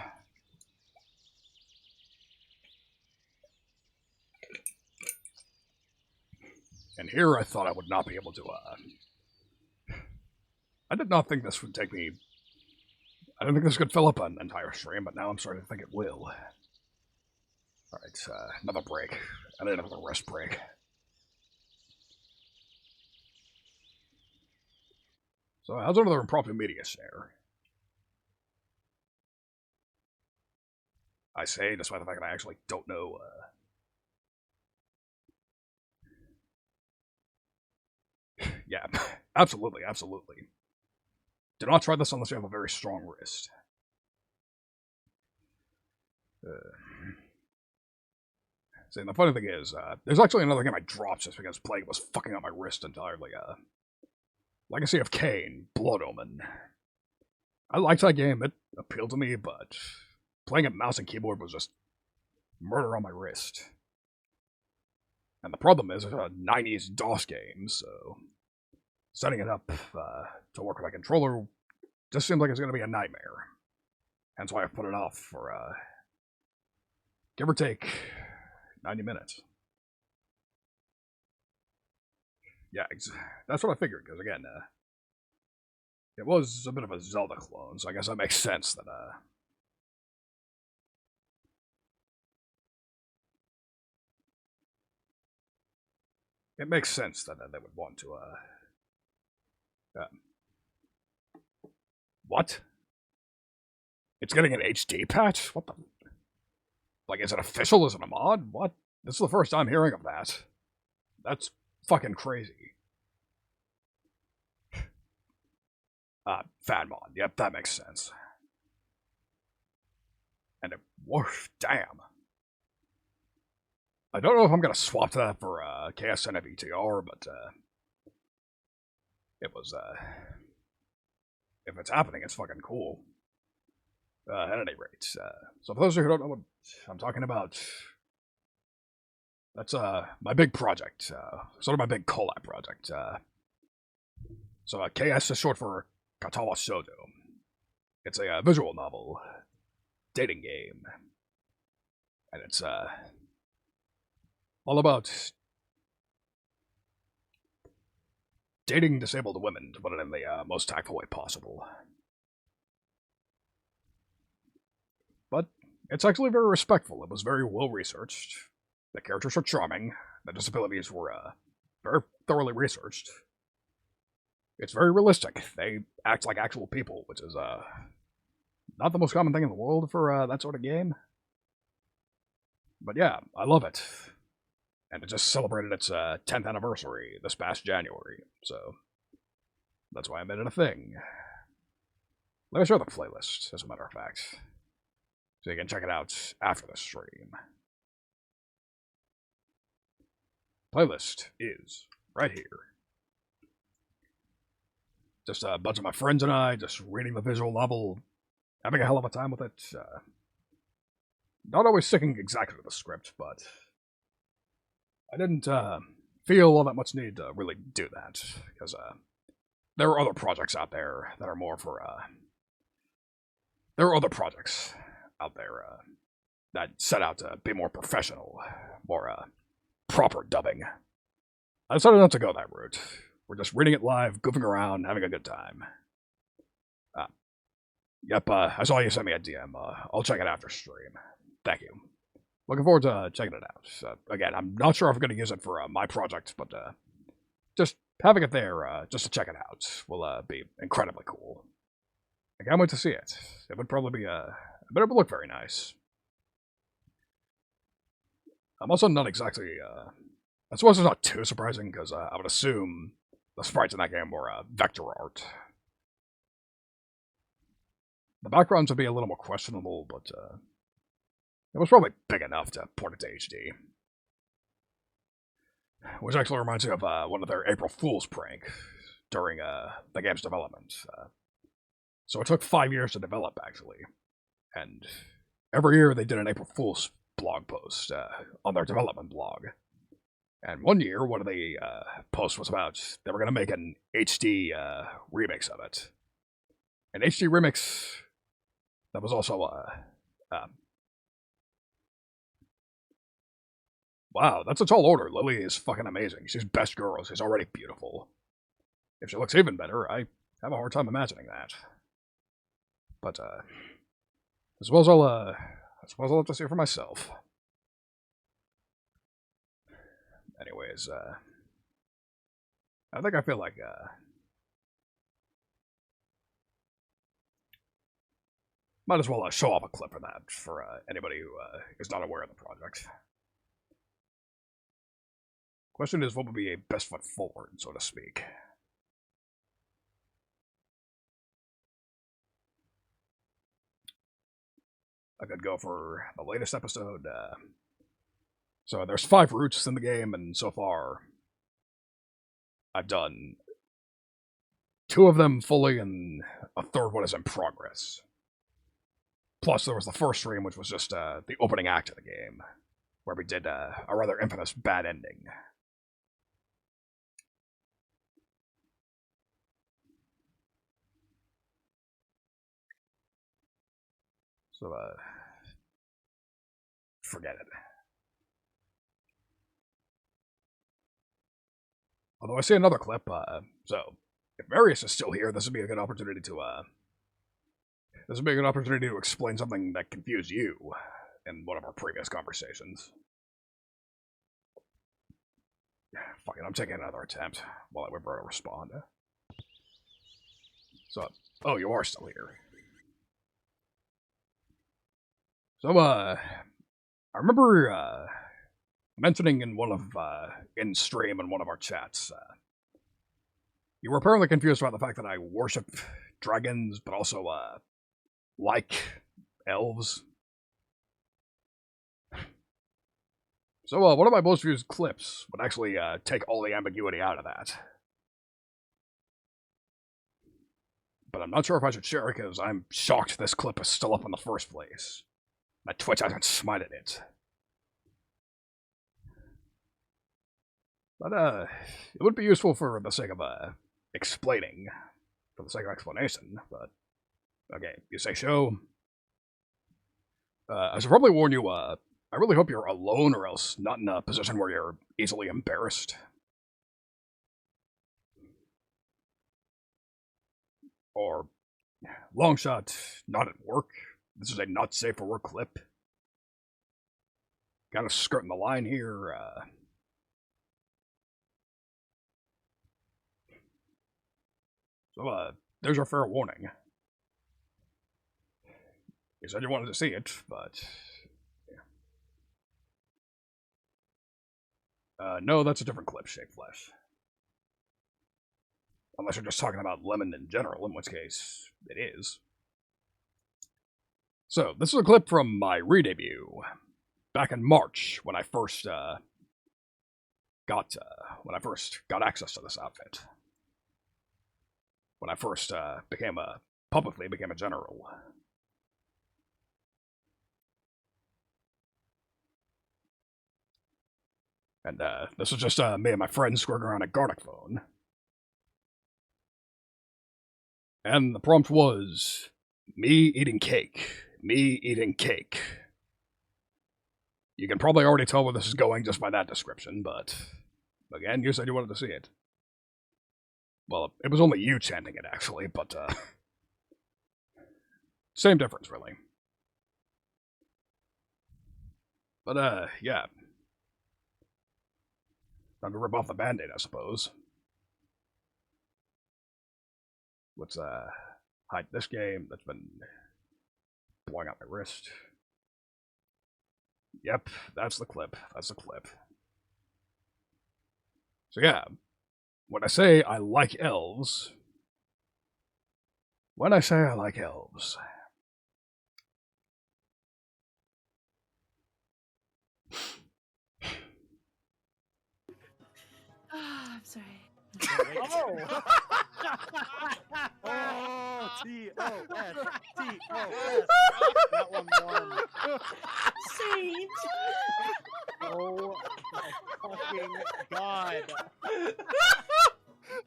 And here I thought I would not be able to, I did not think this would take me... I didn't think this could fill up an entire stream, but now I'm starting to think it will. Alright, another break. And another rest break. So, how's another impromptu media share? I say, despite the fact that I actually don't know, yeah, absolutely, absolutely. Do not try this unless you have a very strong wrist. See, the funny thing is, there's actually another game I dropped just because playing was fucking up my wrist entirely. Legacy of Kain, Blood Omen. I liked that game, it appealed to me, but playing it mouse and keyboard was just murder on my wrist. And the problem is, it's a 90s DOS game, so setting it up to work with a controller just seems like it's going to be a nightmare. Hence why I put it off for, give or take, 90 minutes. Yeah, that's what I figured, because again, it was a bit of a Zelda clone, so I guess that makes sense that, it makes sense that they would want to, what? It's getting an HD patch? What the? Like, is it official? Is it a mod? What? This is the first time hearing of that. That's fucking crazy. Fan mod. Yep, that makes sense. And it, whoosh, damn. I don't know if I'm gonna swap that for, KSN VTR, but, it was, if it's happening, it's fucking cool. At any rate, so for those of you who don't know what I'm talking about, that's, my big project, sort of my big collab project, so, KS is short for Katawa Shoujo. It's a visual novel, dating game, and it's, all about dating disabled women, to put it in the most tactful way possible. But it's actually very respectful. It was very well researched. The characters are charming. The disabilities were very thoroughly researched. It's very realistic. They act like actual people, which is not the most common thing in the world for that sort of game. But yeah, I love it. And it just celebrated its 10th anniversary this past January, so that's why I made it a thing. Let me show the playlist, as a matter of fact, so you can check it out after the stream. Playlist is right here. Just a bunch of my friends and I just reading the visual novel, having a hell of a time with it. Not always sticking exactly to the script, but I didn't feel all that much need to really do that, because there are other projects out there that are more for, there are other projects out there that set out to be more professional, more proper dubbing. I decided not to go that route. We're just reading it live, goofing around, having a good time. Yep, I saw you send me a DM. I'll check it after stream. Thank you. Looking forward to checking it out. Again, I'm not sure if I'm going to use it for my project, but just having it there just to check it out will be incredibly cool. I can't wait to see it. It would probably be I bet it would look very nice. I'm also not exactly. I suppose it's not too surprising because I would assume the sprites in that game were vector art. The backgrounds would be a little more questionable, but it was probably big enough to port it to HD. Which actually reminds me of one of their April Fool's prank during the game's development. So it took 5 years to develop, actually. And every year they did an April Fool's blog post on their development blog. And one year, one of the posts was about they were going to make an HD remix of it. An HD remix that was also wow, that's a tall order. Lily is fucking amazing. She's best girl. She's already beautiful. If she looks even better, I have a hard time imagining that. But I suppose I'll have to see for myself. Anyways, I think I feel like might as well show off a clip of that for anybody who is not aware of the project. Question is, what would be a best foot forward, so to speak? I could go for the latest episode. So there's 5 routes in the game, and so far I've done 2 of them fully, and a third one is in progress. Plus, there was the first stream, which was just the opening act of the game, where we did a rather infamous bad ending. So, forget it. Although I see another clip, so if Marius is still here, this would be a good opportunity to explain something that confused you in one of our previous conversations. Fuck it, I'm taking another attempt while I wait for her to respond. So, oh, you are still here. So, I remember mentioning in one of in stream in one of our chats, you were apparently confused about the fact that I worship dragons, but also like elves. So, one of my most viewed clips would actually take all the ambiguity out of that. But I'm not sure if I should share it because I'm shocked this clip is still up in the first place. My Twitch hasn't smited it. But it would be useful for the sake of explaining, for the sake of explanation. But okay, you say so. I should probably warn you. I really hope you're alone, or else not in a position where you're easily embarrassed. Or long shot, not at work. This is a not safe for work clip. Kind of skirting the line here. So, there's your fair warning. You said you wanted to see it, but... no, that's a different clip, Shake Flesh. Unless you're just talking about Lemon in general, in which case, it is. So, this is a clip from my re-debut, back in March, when I first, got access to this outfit. When I first, publicly became a general. And, this was just, me and my friends squirting around a Gartic phone. And the prompt was, me eating cake. Me eating cake. you can probably already tell where this is going just by that description, but again, you said you wanted to see it. Well, it was only you chanting it, actually, but same difference, really. But, yeah. Time to rip off the Band-Aid, I suppose. Let's, hide this game that's been blowing out my wrist. Yep, that's the clip. That's the clip. So yeah, when I say I like elves... When I say I like elves... I'm sorry. Oh! Oh, T-O-S, T-O-S. That one won. Sage. Oh my fucking god. Oh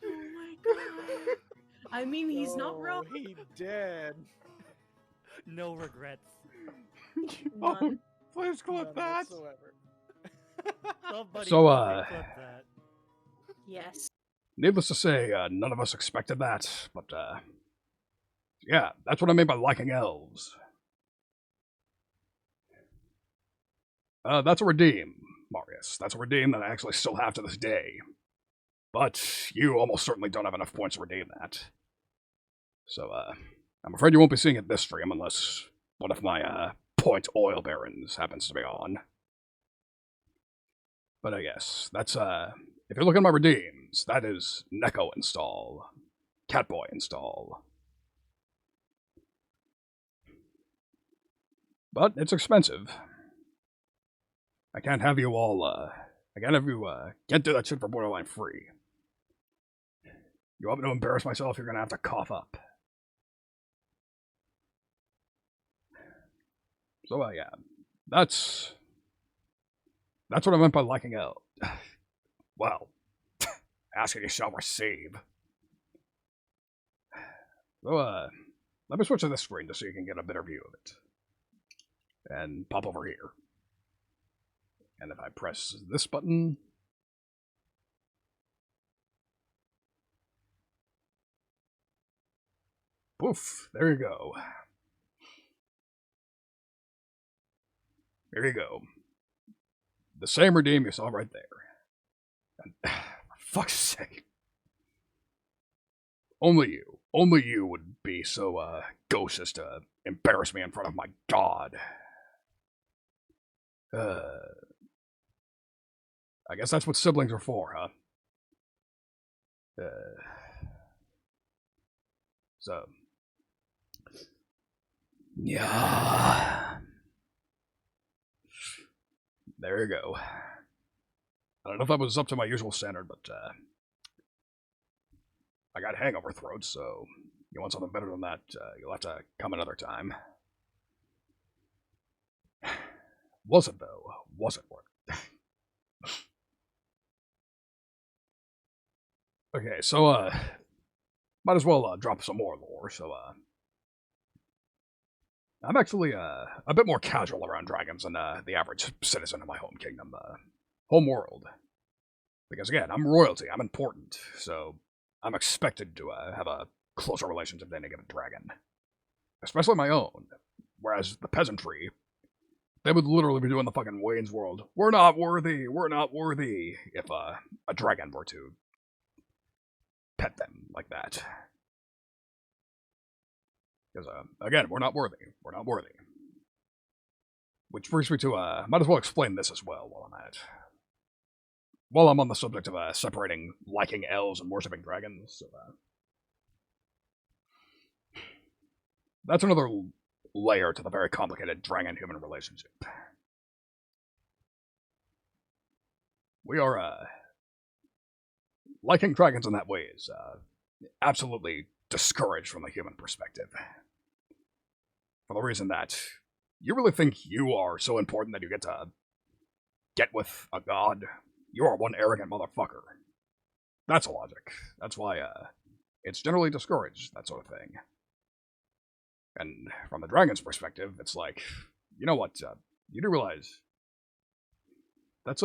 my god. I mean, he's not wrong. He did. No regrets. None. Please clip that! Whatsoever. Somebody So, fucking clip that. Yes. Needless to say, none of us expected that, but, yeah, that's what I mean by liking elves. That's a redeem, Marius. That's a redeem that I actually still have to this day. But you almost certainly don't have enough points to redeem that. So, I'm afraid you won't be seeing it this stream unless one of my, point oil barons happens to be on. But I guess, that's, if you look at my redeems, that is Neko install, Catboy install. But it's expensive. I can't have you all, I can't have you, can't do that shit for borderline free. You want me to embarrass myself, you're gonna have to cough up. So, yeah, that's what I meant by liking out. Well, asking you shall receive. So, let me switch to this screen just so you can get a better view of it. And pop over here. And if I press this button... Poof, there you go. There you go. The same redeem you saw right there. And, for fuck's sake. Only you would be so, gauche as to embarrass me in front of my god. I guess that's what siblings are for, huh? So. Yeah. There you go. I don't know if that was up to my usual standard, but, I got hangover throat, so you want something better than that, you'll have to come another time. Was it, though? Was it worth it? Okay, so, might as well, drop some more lore, so, I'm actually, a bit more casual around dragons than, the average citizen of my home kingdom, home world. Because, again, I'm royalty, I'm important, so I'm expected to, have a closer relationship than any given dragon. Especially my own. Whereas the peasantry, they would literally be doing the fucking Wayne's World, we're not worthy, if, a dragon were to pet them like that. Because, again, we're not worthy. Which brings me to, might as well explain this as well while I'm at it. While I'm on the subject of, separating liking elves and worshipping dragons, so, that's another layer to the very complicated dragon-human relationship. We are, liking dragons in that way is, absolutely discouraged from a human perspective. For the reason that you really think you are so important that you get to get with a god? You are one arrogant motherfucker. That's logic. That's why, it's generally discouraged, that sort of thing. And from the dragon's perspective, it's like, you know what, you do realize That's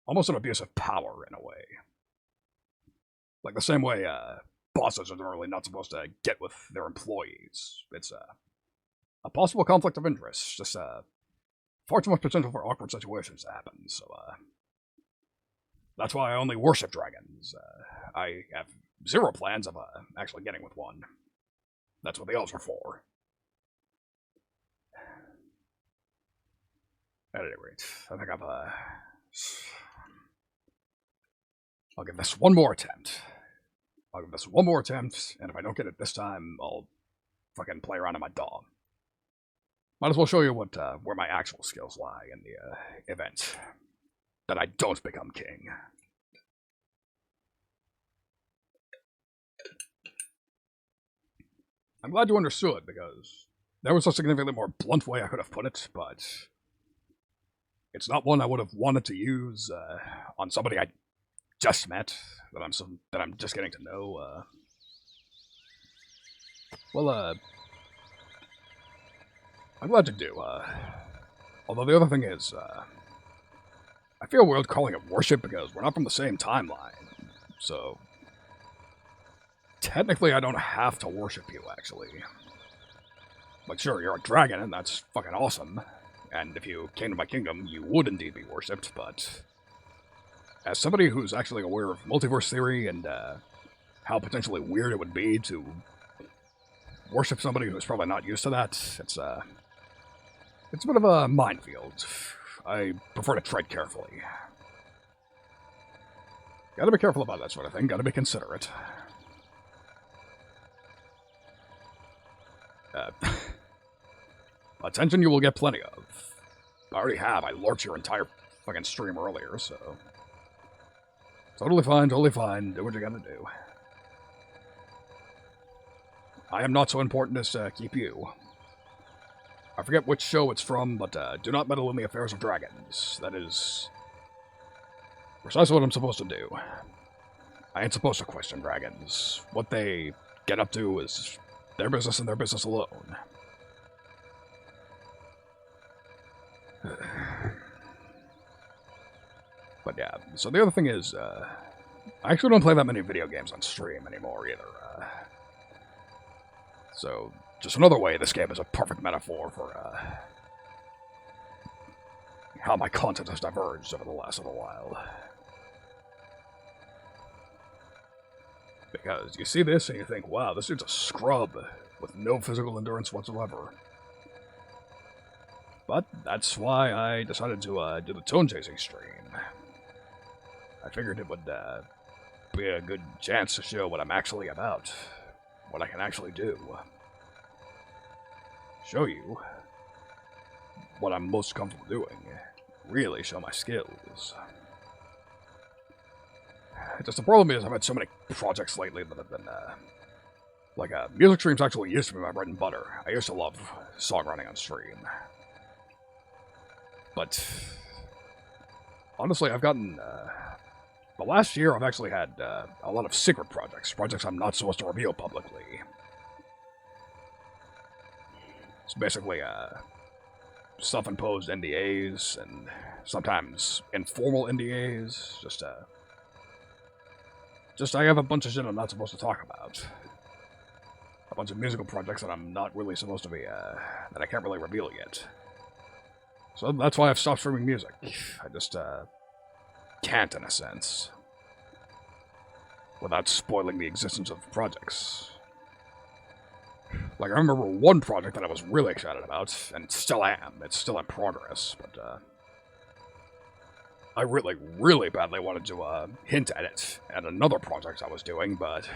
almost an abuse of power in a way. Like the same way bosses are normally not supposed to get with their employees. It's a possible conflict of interest. Just far too much potential for awkward situations to happen. So that's why I only worship dragons. I have zero plans of actually getting with one. That's what the elves are for. At any rate, I think I'll give this one more attempt. And if I don't get it this time, I'll fucking play around in my dog. Might as well show you where my actual skills lie in the event that I don't become king. I'm glad you understood, because there was a significantly more blunt way I could have put it, but it's not one I would have wanted to use on somebody I just met, that I'm just getting to know. I'm glad you do. Although the other thing is, I feel weird calling it worship because we're not from the same timeline. So technically, I don't have to worship you, actually. Like, sure, you're a dragon, and that's fucking awesome. And if you came to my kingdom, you would indeed be worshipped, but as somebody who's actually aware of multiverse theory and how potentially weird it would be to worship somebody who's probably not used to that, it's a bit of a minefield. I prefer to tread carefully. Gotta be careful about that sort of thing, gotta be considerate. Attention you will get plenty of. I already have. I lurked your entire fucking stream earlier, so totally fine, do what you gotta do. I am not so important as to keep you. I forget which show it's from, but do not meddle in the affairs of dragons. That is precisely what I'm supposed to do. I ain't supposed to question dragons. What they get up to is their business and their business alone. But yeah, so the other thing is, I actually don't play that many video games on stream anymore either. So, just another way this game is a perfect metaphor for how my content has diverged over the last little while. Because you see this and you think, wow, this dude's a scrub with no physical endurance whatsoever. But that's why I decided to do the tone chasing stream. I figured it would be a good chance to show what I'm actually about, what I can actually do. Show you what I'm most comfortable doing. Really show my skills. Just the problem is I've had so many projects lately that have been, music streams actually used to be my bread and butter. I used to love songwriting on stream. But honestly, I've gotten, the last year I've actually had a lot of secret projects I'm not supposed to reveal publicly. It's basically self-imposed NDAs and sometimes informal NDAs. Just I have a bunch of shit I'm not supposed to talk about. A bunch of musical projects that I'm not really supposed to be, that I can't really reveal yet. So that's why I've stopped streaming music. I just, can't, in a sense. Without spoiling the existence of projects. Like, I remember one project that I was really excited about, and still am. It's still in progress, but, I really, really badly wanted to, hint at it at another project I was doing, but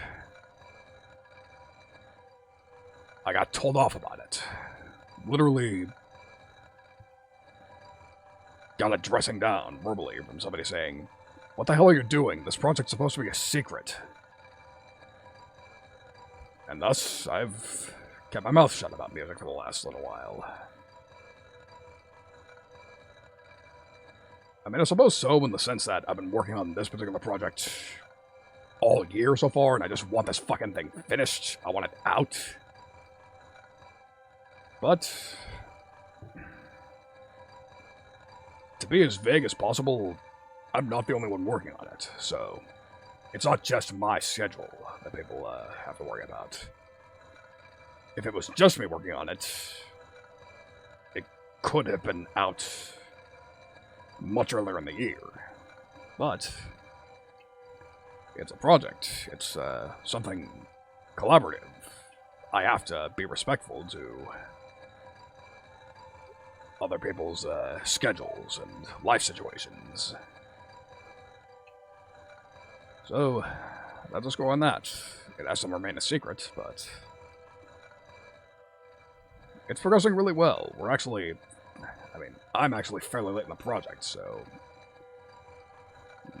I got told off about it. Literally got a dressing down, verbally, from somebody saying, "What the hell are you doing? This project's supposed to be a secret." And thus, I've kept my mouth shut about music for the last little while. I mean, I suppose so, in the sense that I've been working on this particular project all year so far, and I just want this fucking thing finished. I want it out. But to be as vague as possible, I'm not the only one working on it, so it's not just my schedule that people have to worry about. If it was just me working on it, it could have been out much earlier in the year. But it's a project. It's something collaborative. I have to be respectful to other people's schedules and life situations. So, let's just go on that. It has to remain a secret, but it's progressing really well. I'm actually fairly late in the project, so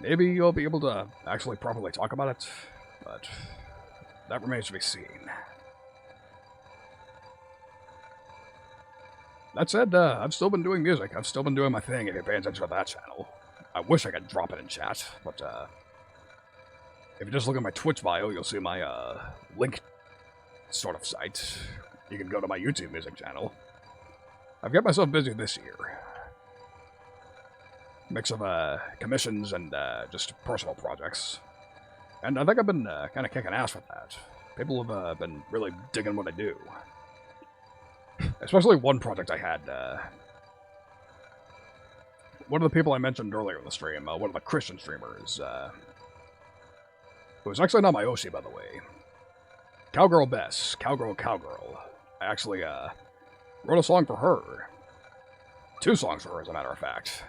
maybe you'll be able to actually properly talk about it, but that remains to be seen. That said, I've still been doing music. I've still been doing my thing if you pay attention to that channel. I wish I could drop it in chat, but if you just look at my Twitch bio, you'll see my link sort of site. You can go to my YouTube music channel. I've kept myself busy this year. Mix of commissions and just personal projects. And I think I've been kind of kicking ass with that. People have been really digging what I do. Especially one project I had. One of the people I mentioned earlier in the stream, one of the Christian streamers, it was actually not my Oshi, by the way. Cowgirl Bess. Cowgirl. I actually wrote a song for her. 2 songs for her, as a matter of fact.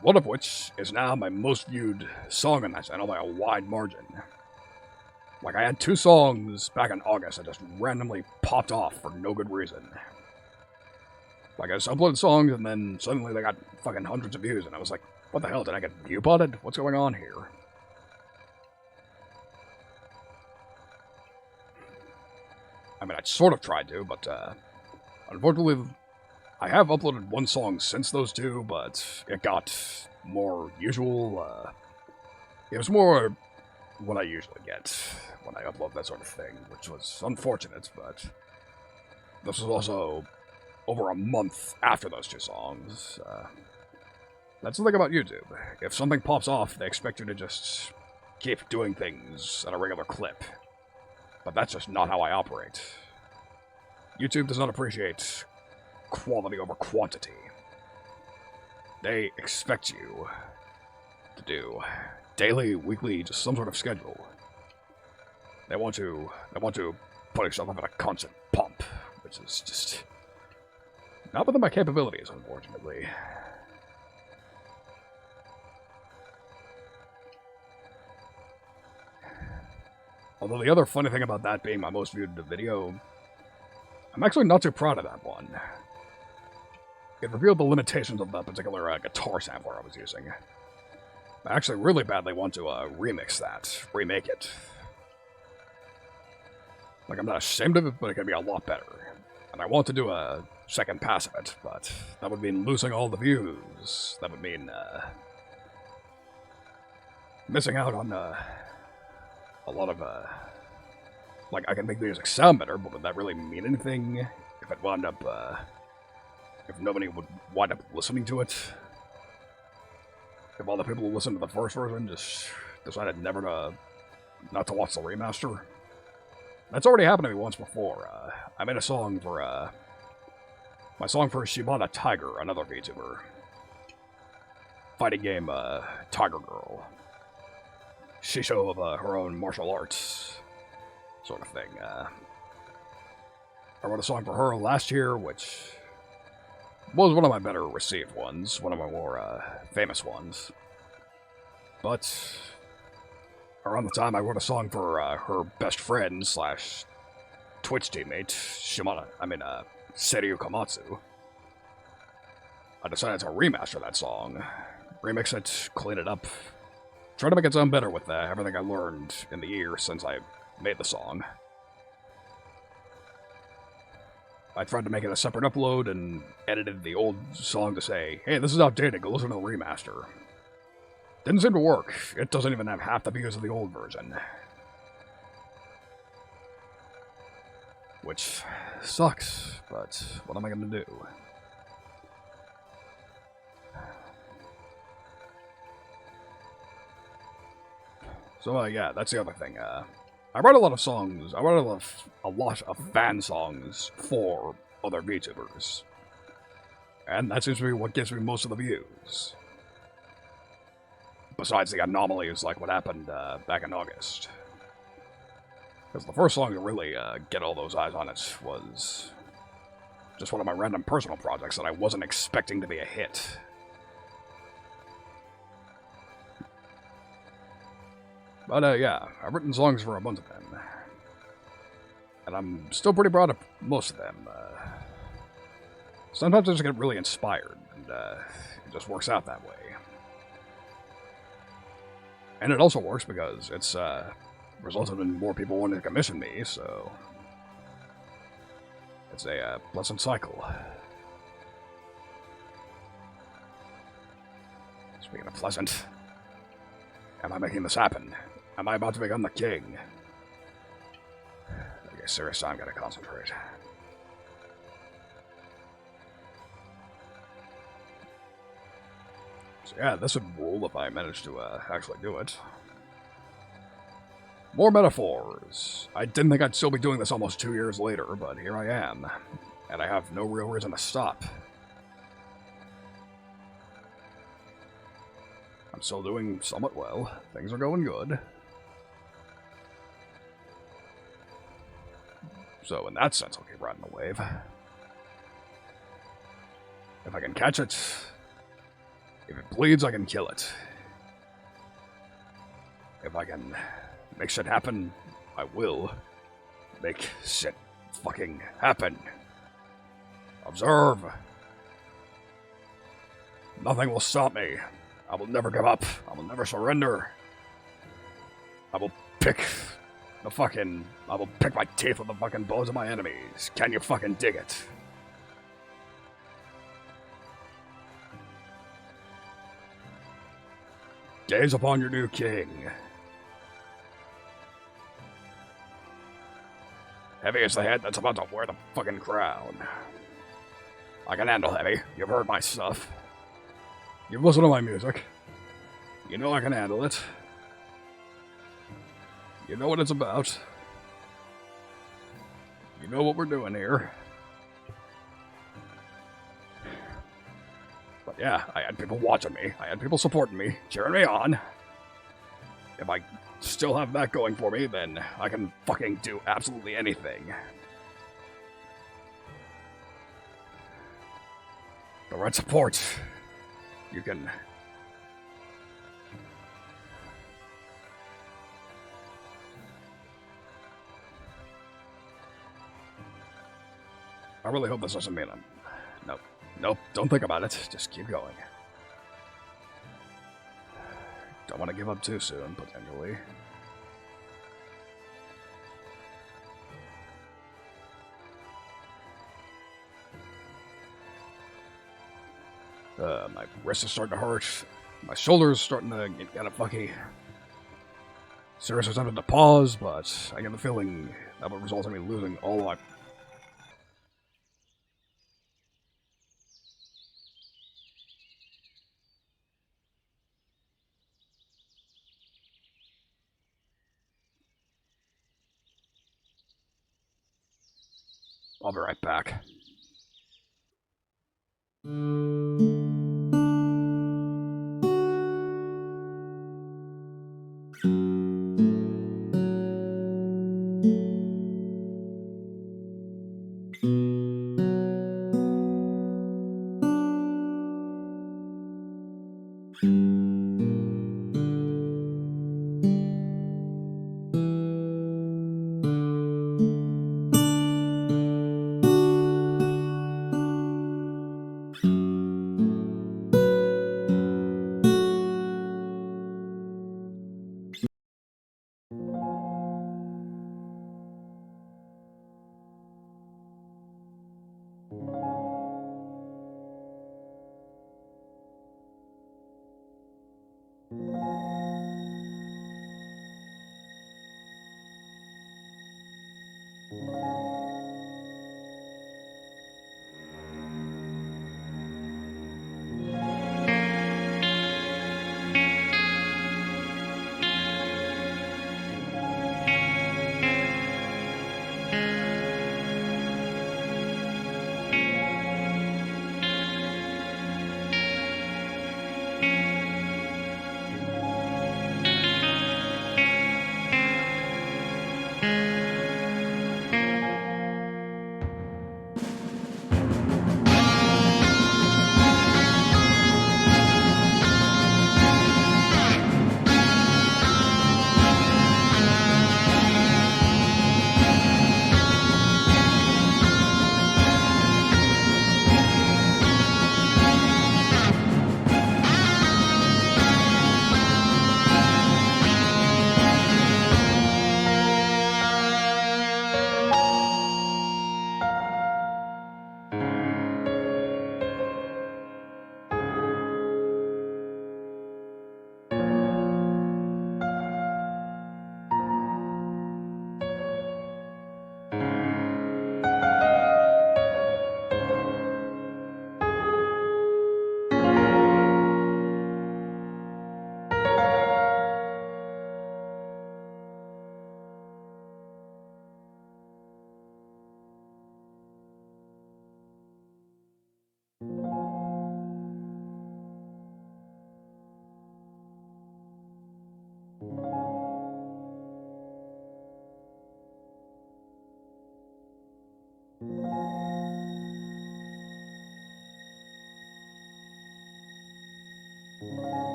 One of which is now my most viewed song on that channel by a wide margin. Like, I had 2 songs back in August that just randomly popped off for no good reason. Like, I just uploaded songs, and then suddenly they got fucking hundreds of views, and I was like, what the hell, did I get view botted? What's going on here? I mean, I sort of tried to, but, unfortunately, I have uploaded 1 song since those 2, but it got more usual, it was more what I usually get when I upload that sort of thing, which was unfortunate, but this was also over a month after those 2 songs. That's the thing about YouTube. If something pops off, they expect you to just keep doing things at a regular clip. But that's just not how I operate. YouTube does not appreciate quality over quantity. They expect you to do daily, weekly, just some sort of schedule. They want to put yourself up at a constant pump, which is just not within my capabilities, unfortunately. Although the other funny thing about that being my most viewed video, I'm actually not too proud of that one. It revealed the limitations of the particular guitar sampler I was using. I actually really badly want to remix that, remake it. Like, I'm not ashamed of it, but it can be a lot better. And I want to do a second pass of it, but that would mean losing all the views. That would mean missing out on a lot of like, I can make the music sound better, but would that really mean anything if it wound up if nobody would wind up listening to it? If all the people who listened to the first version just decided not to watch the remaster? That's already happened to me once before. I made a song for, my song for Shibata Tiger, another VTuber. Fighting game, Tiger Girl. Shisho of her own martial arts, sort of thing. I wrote a song for her last year, which was one of my better received ones, one of my more famous ones. But around the time I wrote a song for her best friend slash Twitch teammate, Seiryu Komatsu, I decided to remaster that song, remix it, clean it up, try to make it sound better with everything I learned in the year since I made the song. I tried to make it a separate upload and edited the old song to say, hey, this is outdated, go listen to the remaster. Didn't seem to work. It doesn't even have half the views of the old version. Which sucks, but what am I gonna do? So, yeah, that's the other thing. I write a lot of songs. I write a lot of fan songs for other VTubers. And that seems to be what gives me most of the views. Besides the anomalies like what happened back in August. Because the first song to really get all those eyes on it was just one of my random personal projects that I wasn't expecting to be a hit. But yeah, I've written songs for a bunch of them. And I'm still pretty proud of most of them. Sometimes I just get really inspired, and it just works out that way. And it also works because it's resulted in more people wanting to commission me, so it's a pleasant cycle. Speaking of pleasant, am I making this happen? Am I about to become the king? Okay, seriously, I'm gonna concentrate. So yeah, this would rule if I manage to actually do it. More metaphors. I didn't think I'd still be doing this almost 2 years later, but here I am. And I have no real reason to stop. I'm still doing somewhat well. Things are going good. So in that sense, I'll keep riding the wave. If I can catch it, if it bleeds, I can kill it. If I can make shit happen, I will make shit fucking happen. Observe. Nothing will stop me. I will never give up. I will never surrender. I will pick my teeth with the fucking bones of my enemies. Can you fucking dig it? Gaze upon your new king. Heavy is the head that's about to wear the fucking crown. I can handle heavy. You've heard my stuff. You've listened to my music. You know I can handle it. You know what it's about. You know what we're doing here. But yeah, I had people watching me. I had people supporting me, cheering me on. If I still have that going for me, then I can fucking do absolutely anything. The right support. You can... I really hope this doesn't mean I'm... Nope, don't think about it. Just keep going. Don't want to give up too soon, potentially. My wrist is starting to hurt. My shoulder's starting to get kind of funky. Seriously tempted to pause, but I get the feeling that would result in me losing all of my... I'll be right back.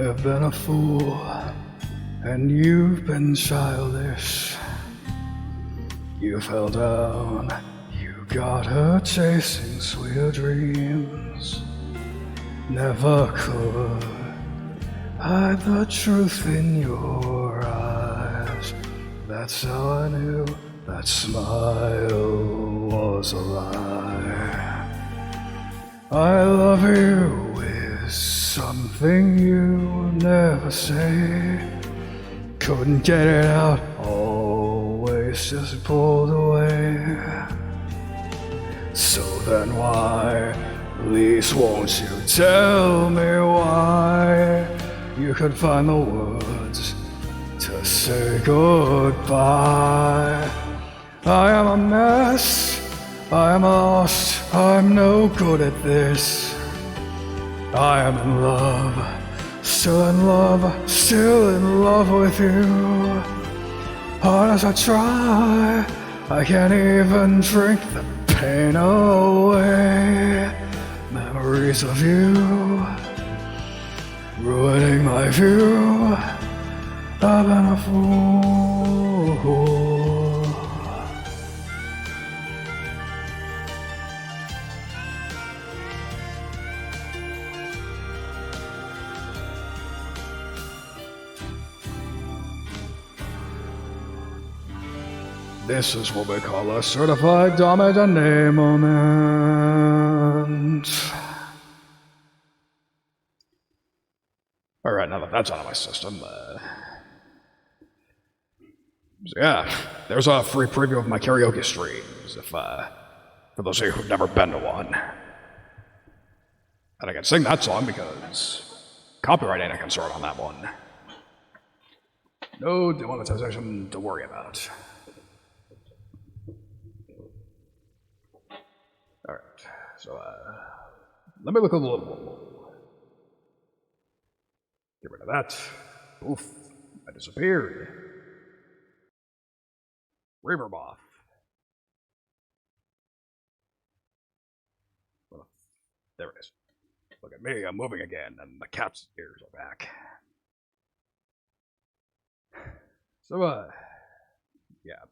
have been a fool, and you've been childish. You fell down, you got her chasing sweet dreams. Never could hide the truth in your eyes. That's how I knew that smile was a lie. I love you is something you never say. Couldn't get it out, always just pulled away. So then why, please won't you tell me why you could find the words to say goodbye. I am a mess, I am lost, I'm no good at this. I am in love, still in love with you. Hard as I try, I can't even drink the pain away. Memories of you, ruining my view. I've been a fool. This is what we call a certified dominant moment. Alright, now that that's out of my system, so yeah, there's a free preview of my karaoke streams, for those of you who've never been to one. And I can sing that song because copyright ain't a concern on that one. No demonetization to worry about. Alright, so let me look a little. Get rid of that. Oof, I disappeared. Reverb off. Well, there it is. Look at me, I'm moving again, and the cat's ears are back. So, yeah.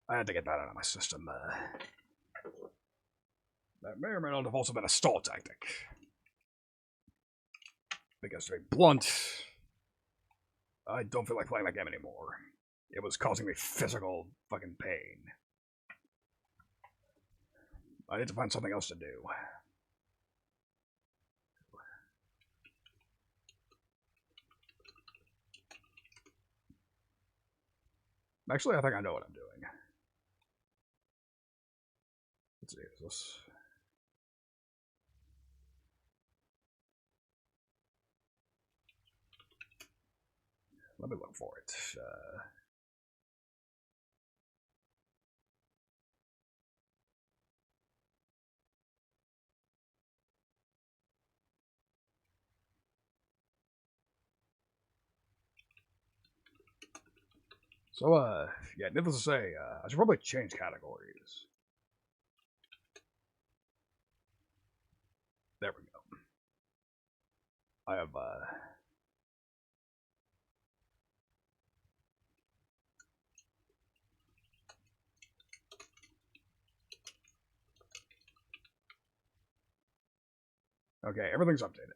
I had to get that out of my system. That may or may not have also been a stall tactic. Because to be blunt, I don't feel like playing that game anymore. It was causing me physical fucking pain. I need to find something else to do. Actually, I think I know what I'm doing. Let's see, is this... Let me look for it. So, yeah, needless to say, I should probably change categories. There we go. I have, okay, everything's updated.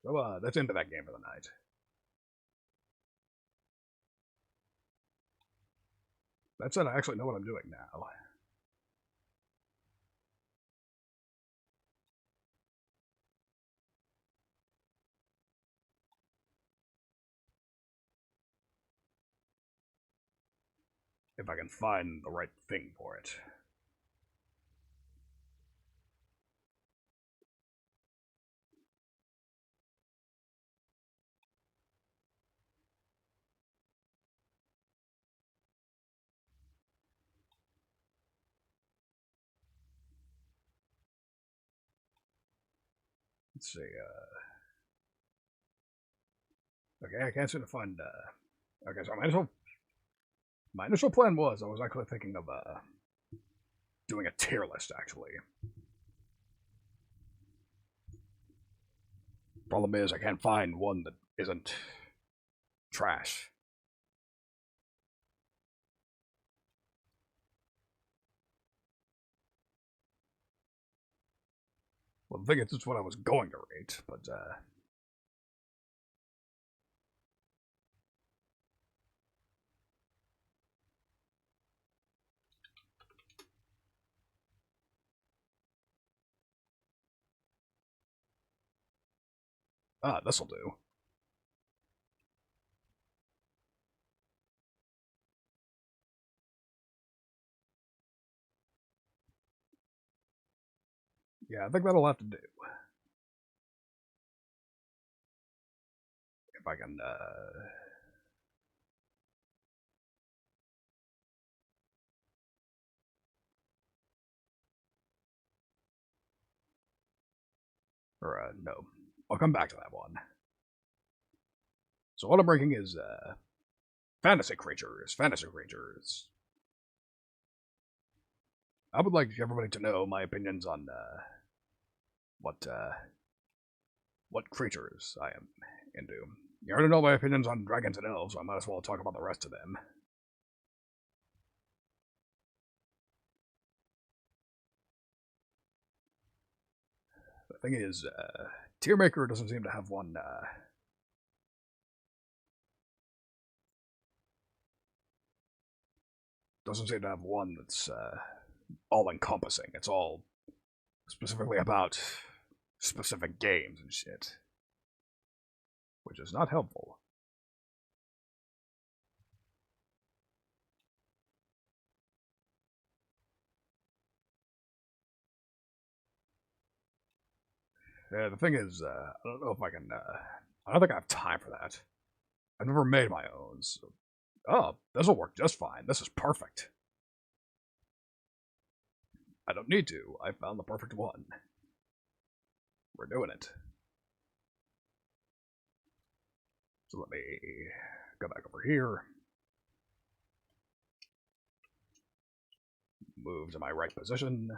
So, that's into that game for the night. That said, I actually know what I'm doing now. If I can find the right thing for it. Let's see, okay, I can't seem to find, okay, so my initial plan was, I was actually thinking of, doing a tier list, actually. Problem is, I can't find one that isn't trash. Well, the thing is, it's what I was going to rate, but, this'll do. Yeah, I think that'll have to do. If I can, no. I'll come back to that one. So what I'm ranking is, fantasy creatures. Fantasy creatures. I would like everybody to know my opinions on, what creatures I am into. You already know my opinions on dragons and elves, so I might as well talk about the rest of them. The thing is, Tiermaker doesn't seem to have one, that's, all-encompassing. It's all specifically about specific games and shit. Which is not helpful. The thing is, I don't know if I can, I don't think I have time for that. I've never made my own, so... Oh, this'll work just fine. This is perfect. I don't need to. I found the perfect one. We're doing it. So let me go back over here. Move to my right position.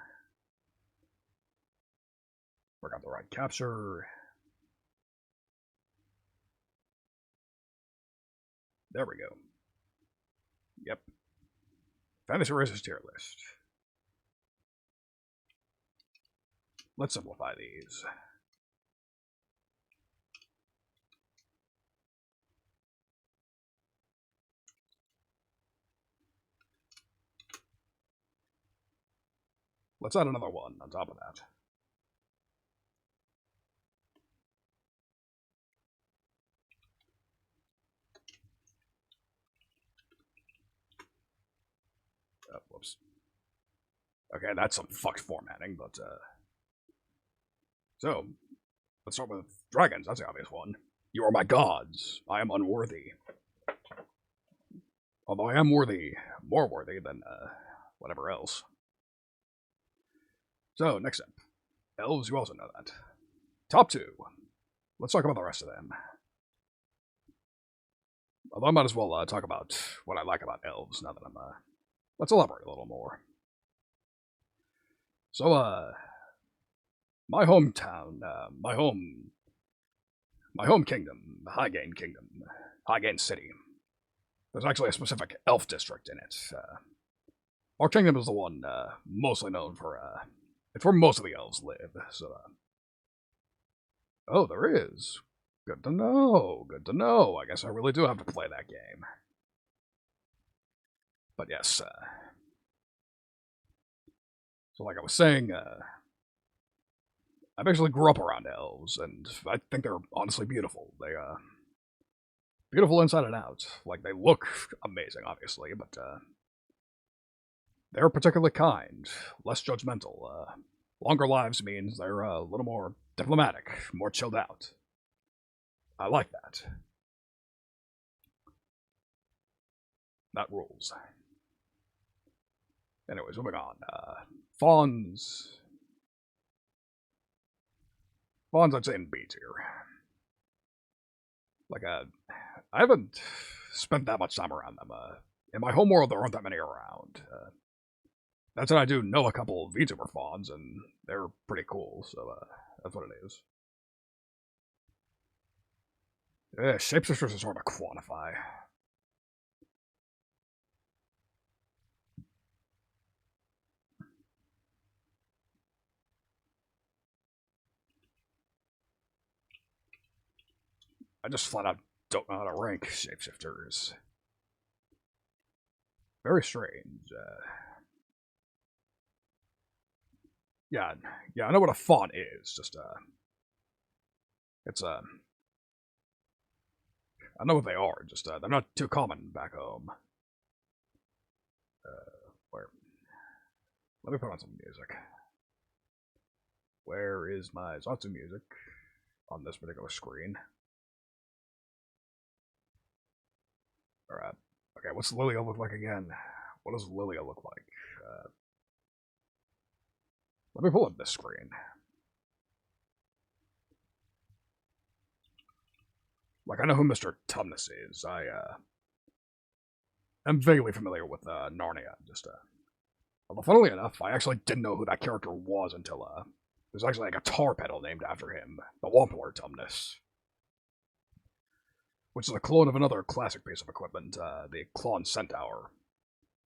Work out the right capture. There we go. Yep. Fantasy Races tier list. Let's simplify these. Let's add another one on top of that. Whoops. Okay, that's some fucked formatting, but, So, let's start with dragons. That's the obvious one. You are my gods. I am unworthy. Although I am worthy, more worthy than, whatever else. So, next up. Elves, you also know that. Top 2. Let's talk about the rest of them. Although I might as well talk about what I like about elves now that I'm, let's elaborate a little more. So, my hometown, my home kingdom, the Highgaine Kingdom, Highgaine City. There's actually a specific elf district in it. Our kingdom is the one mostly known for, it's where most of the elves live, so, oh, there is. Good to know, good to know. I guess I really do have to play that game. But yes, so like I was saying, I basically grew up around elves, and I think they're honestly beautiful. They, beautiful inside and out. Like, they look amazing, obviously, but, they're particularly kind, less judgmental. Longer lives means they're a little more diplomatic, more chilled out. I like that. That rules. Anyways, moving on. Fawns. Fawns, I'd say in B tier. Like, I haven't spent that much time around them. In my homeworld, there aren't that many around. That's what I do know a couple of VTuber fawns, and they're pretty cool, so that's what it is. Shapeshifters is hard to quantify. I just flat out don't know how to rank shapeshifters. Very strange. Yeah, I know what a fawn is. Just it's I know what they are. Just they're not too common back home. Where? Let me put on some music. Where is my Zatsu music on this particular screen? Alright. Okay, what's Lilia look like again? What does Lilia look like? Let me pull up this screen. Like, I know who Mr. Tumnus is. I'm vaguely familiar with Narnia. Just although funnily enough, I actually didn't know who that character was until there's actually a guitar pedal named after him, the Wampler Tumnus, which is a clone of another classic piece of equipment, the Klon Centaur,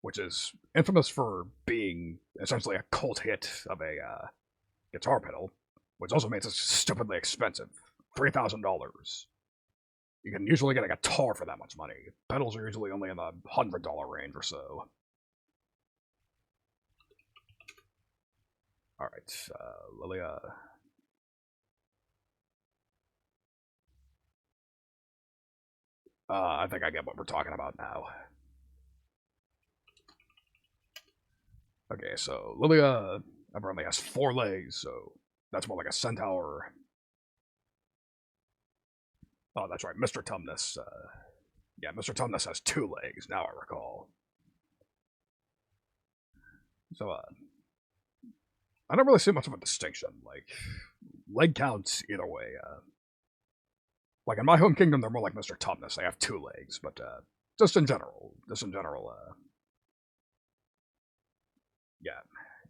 which is infamous for being essentially a cult hit of a guitar pedal, which also makes it stupidly expensive, $3,000. You can usually get a guitar for that much money. Pedals are usually only in the $100 range or so. Alright, Lilia. I think I get what we're talking about now. Okay, so Lilia apparently has 4 legs, so that's more like a centaur. Oh, that's right, Mr. Tumnus. Yeah, Mr. Tumnus has 2 legs, now I recall. So, I don't really see much of a distinction. Like, leg counts either way. Like, in my home kingdom, they're more like Mr. Tumnus. They have 2 legs, but just in general,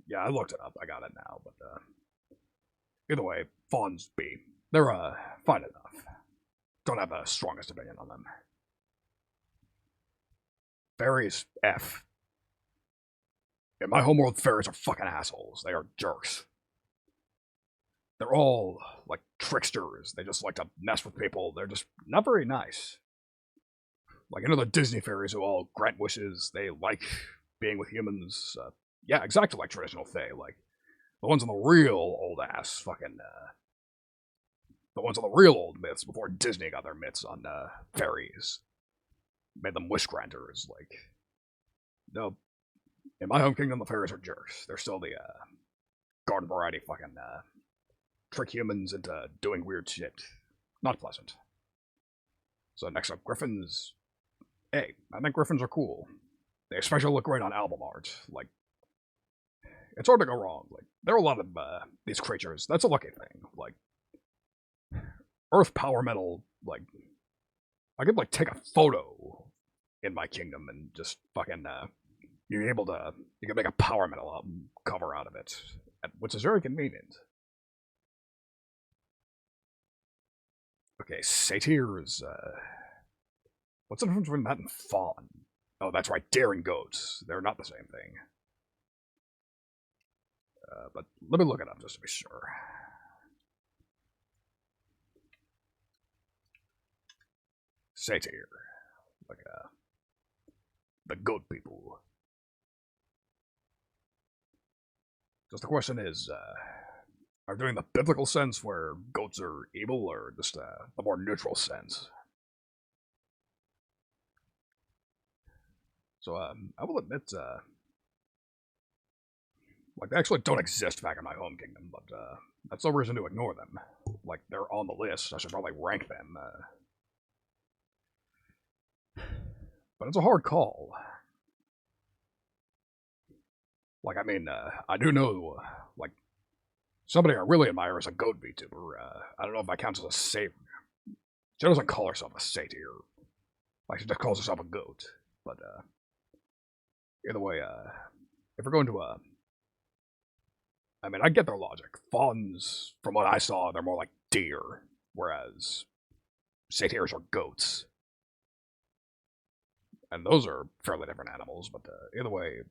yeah, I looked it up. I got it now, but either way, fawns B. They're fine enough. Don't have the strongest opinion on them. Fairies, F. In my homeworld, fairies are fucking assholes. They are jerks. They're all, like, tricksters. They just like to mess with people. They're just not very nice. Like, you know the Disney fairies who all grant wishes. They like being with humans. Yeah, exactly like traditional fae. Like, the ones on the real old-ass fucking, the ones on the real old myths before Disney got their myths on, fairies. Made them wish granters. Like, no. In my home kingdom, the fairies are jerks. They're still the, garden variety fucking, trick humans into doing weird shit. Not pleasant. So next up, griffins. Hey, I think griffins are cool. They especially look great on album art. Like, it's hard to go wrong. Like, there are a lot of these creatures. That's a lucky thing. Like, Earth power metal. Like, I could like take a photo in my kingdom and just fucking you can make a power metal album cover out of it, which is very convenient. Okay, satyrs. What's the difference between that and fawn? Oh, that's right, deer and goats. They're not the same thing. But let me look it up just to be sure. Satyr. Like, the goat people. Just the question is, are we doing the biblical sense where goats are evil, or just the more neutral sense? So, I will admit, like, they actually don't exist back in my home kingdom, but that's no reason to ignore them. Like, they're on the list. I should probably rank them. But it's a hard call. Like, I mean, I do know, like, somebody I really admire is a goat VTuber. I don't know if that counts as a satyr. She doesn't call herself a satyr. Like, she just calls herself a goat. But, either way, if we're going to, I mean, I get their logic. Fawns, from what I saw, they're more like deer. Whereas satyrs are goats. And those are fairly different animals, but either way,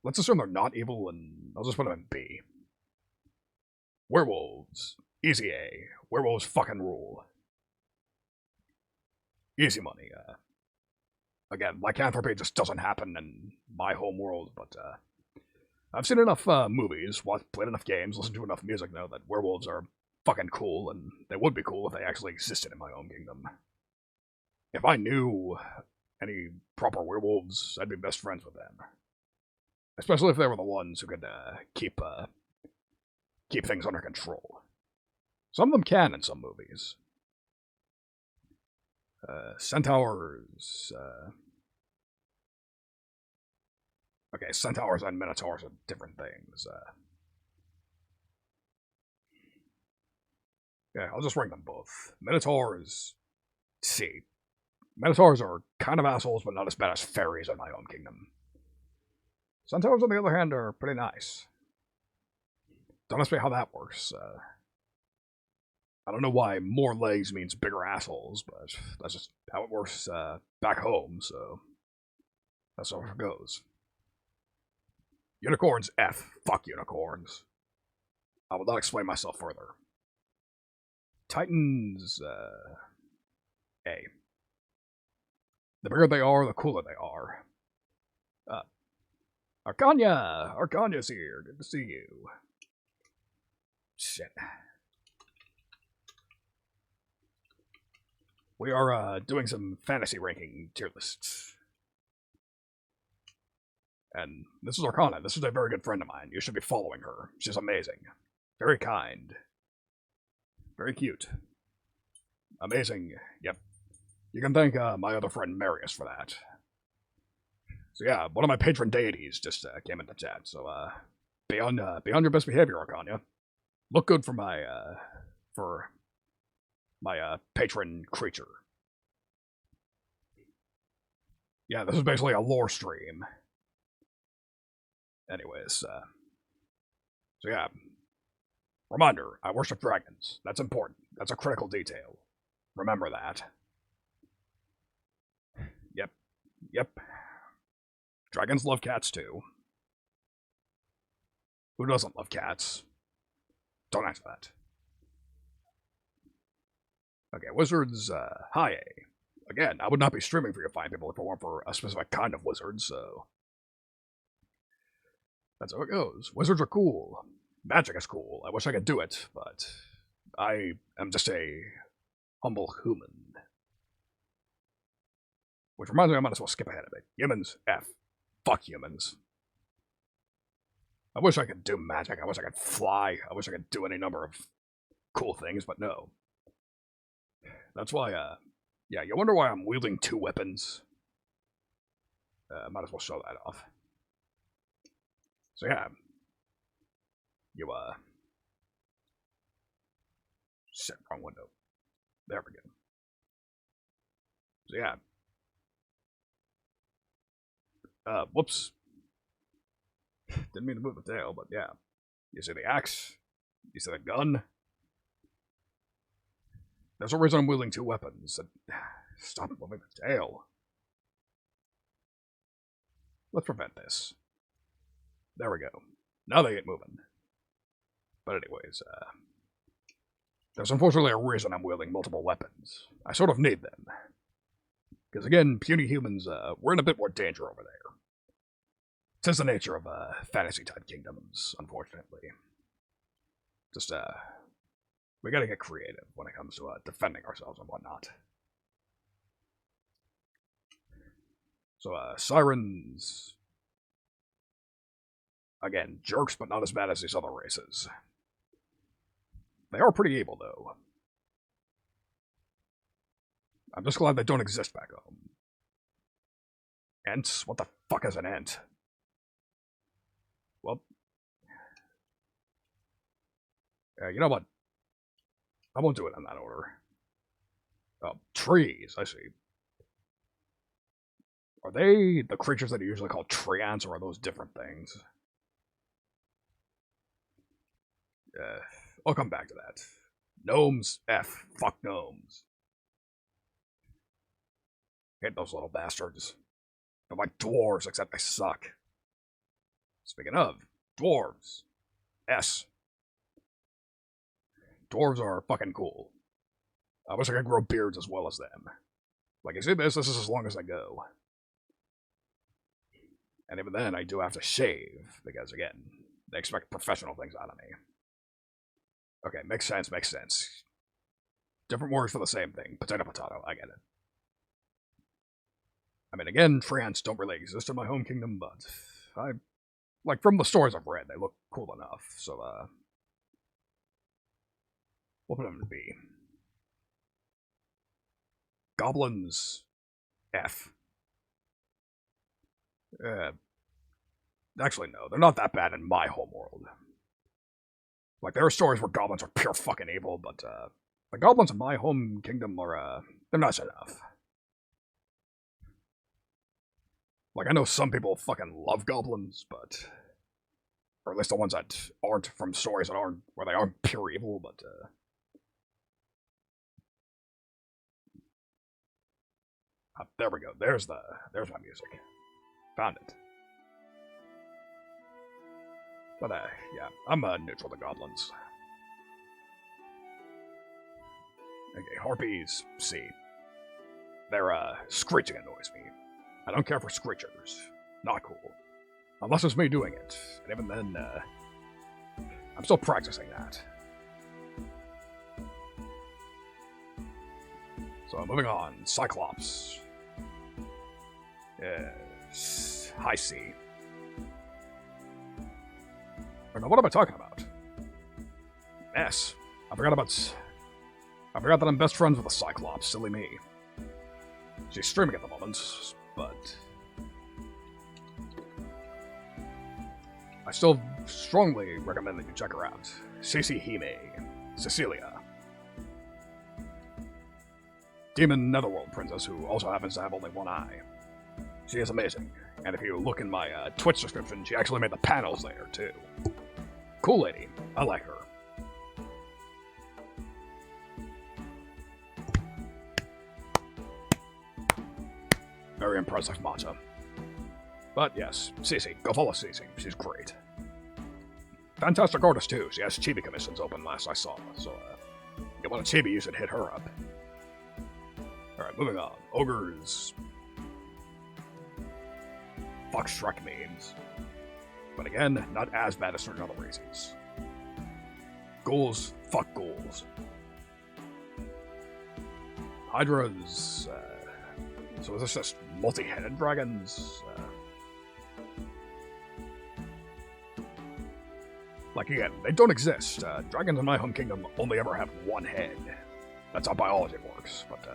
let's assume they're not evil, and I'll just put them in B. Werewolves. Easy A. Werewolves fucking rule. Easy money. Again, lycanthropy just doesn't happen in my home world, but I've seen enough movies, played enough games, listened to enough music now that werewolves are fucking cool, and they would be cool if they actually existed in my own kingdom. If I knew any proper werewolves, I'd be best friends with them. Especially if they were the ones who could keep things under control. Some of them can in some movies. Centaurs. Okay, centaurs and minotaurs are different things. Yeah, I'll just rank them both. Minotaurs. C. Minotaurs are kind of assholes, but not as bad as fairies in my home kingdom. Centaurs, on the other hand, are pretty nice. Don't ask me how that works. I don't know why more legs means bigger assholes, but that's just how it works back home, so that's how it goes. Unicorns F. Fuck unicorns. I will not explain myself further. Titans A. The bigger they are, the cooler they are. Arcania! Arcania's here. Good to see you. Shit. We are doing some fantasy ranking tier lists. And this is Arcana. This is a very good friend of mine. You should be following her. She's amazing. Very kind. Very cute. Amazing. Yep. You can thank my other friend Marius for that. So yeah, one of my patron deities just came into chat. So be on your best behavior, Arcania. Look good for my patron creature. Yeah, this is basically a lore stream. Anyways, so yeah. Reminder, I worship dragons. That's important. That's a critical detail. Remember that. Yep. Dragons love cats too. Who doesn't love cats? Don't answer that. Okay, wizards, high A. Again, I would not be streaming for you fine people if it weren't for a specific kind of wizard, so that's how it goes. Wizards are cool. Magic is cool. I wish I could do it, but I am just a humble human. Which reminds me, I might as well skip ahead a bit. Humans, F. Fuck humans. I wish I could do magic. I wish I could fly. I wish I could do any number of cool things, but no. That's why, yeah, you wonder why I'm wielding 2 weapons. Might as well show that off. So yeah. You, shit, wrong window. There we go. So yeah. Whoops. Didn't mean to move the tail, but yeah. You see the axe? You see the gun? There's a reason I'm wielding 2 weapons. Stop moving the tail. Let's prevent this. There we go. Now they get moving. But anyways, there's unfortunately a reason I'm wielding multiple weapons. I sort of need them. Because again, puny humans, we're in a bit more danger over there. It's the nature of fantasy-type kingdoms, unfortunately. Just, we gotta get creative when it comes to defending ourselves and whatnot. So, sirens... Again, jerks, but not as bad as these other races. They are pretty evil, though. I'm just glad they don't exist back home. Ents? What the fuck is an ent? Well... you know what? I won't do it in that order. Oh, trees, I see. Are they the creatures that are usually called tree ants, or are those different things? I'll come back to that. Gnomes, F. Fuck gnomes. Hate those little bastards. They're like dwarves, except they suck. Speaking of, dwarves. S. Dwarves are fucking cool. I wish I could grow beards as well as them. Like, you see this is as long as I go. And even then, I do have to shave, because again, they expect professional things out of me. Okay, makes sense, makes sense. Different words for the same thing. Potato, potato, I get it. I mean, again, treants don't really exist in my home kingdom, but like, from the stories I've read, they look cool enough, so, we'll put them to B. Goblins, F. Actually, no, they're not that bad in my homeworld. Like, there are stories where goblins are pure fucking evil, but, the goblins in my home kingdom are, they're nice enough. Like, I know some people fucking love goblins, but... Or at least the ones that aren't from stories that aren't, where they aren't pure evil, but, there we go, there's my music. Found it. But, yeah, I'm, neutral to goblins. Okay, harpies, C. Their, screeching annoys me. I don't care for screechers. Not cool. Unless it's me doing it. And even then, I'm still practicing that. So, moving on. Cyclops. High C. Or no, what am I talking about? S. I forgot that I'm best friends with a Cyclops. Silly me. She's streaming at the moment, but... I still strongly recommend that you check her out. Cece Hime. Cecilia. Demon Netherworld princess who also happens to have only one eye. She is amazing, and if you look in my Twitch description, she actually made the panels there, too. Cool lady. I like her. Very impressive matcha. But yes, Cece. Go follow Cece. She's great. Fantastic artist, too. She has chibi commissions open last I saw, so, if you want a chibi, you should hit her up. Alright, moving on. Ogres. Fuck Shrek memes. But again, not as bad as certain other races. Ghouls. Fuck ghouls. Hydras. So is this just multi-headed dragons? Like, again, they don't exist. Dragons in my home kingdom only ever have one head. That's how biology works, but,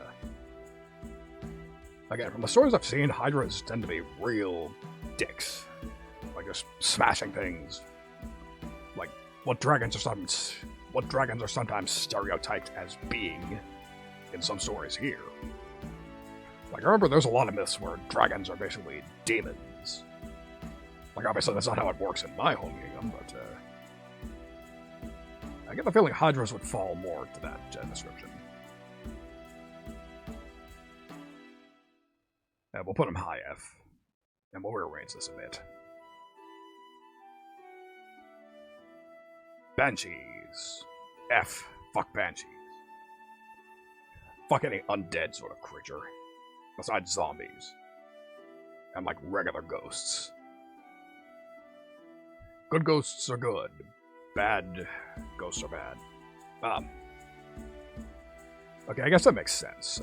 again, from the stories I've seen, Hydras tend to be real dicks. Like, just smashing things. Like, what dragons are sometimes stereotyped as being in some stories here. Like, I remember there's a lot of myths where dragons are basically demons. Like, obviously that's not how it works in my home kingdom, but, I get the feeling Hydras would fall more to that description. We'll put them high F, and we'll rearrange this a bit. Banshees. F. Fuck Banshees. Fuck any undead sort of creature. Besides zombies. And like regular ghosts. Good ghosts are good. Bad ghosts are bad. Okay, I guess that makes sense.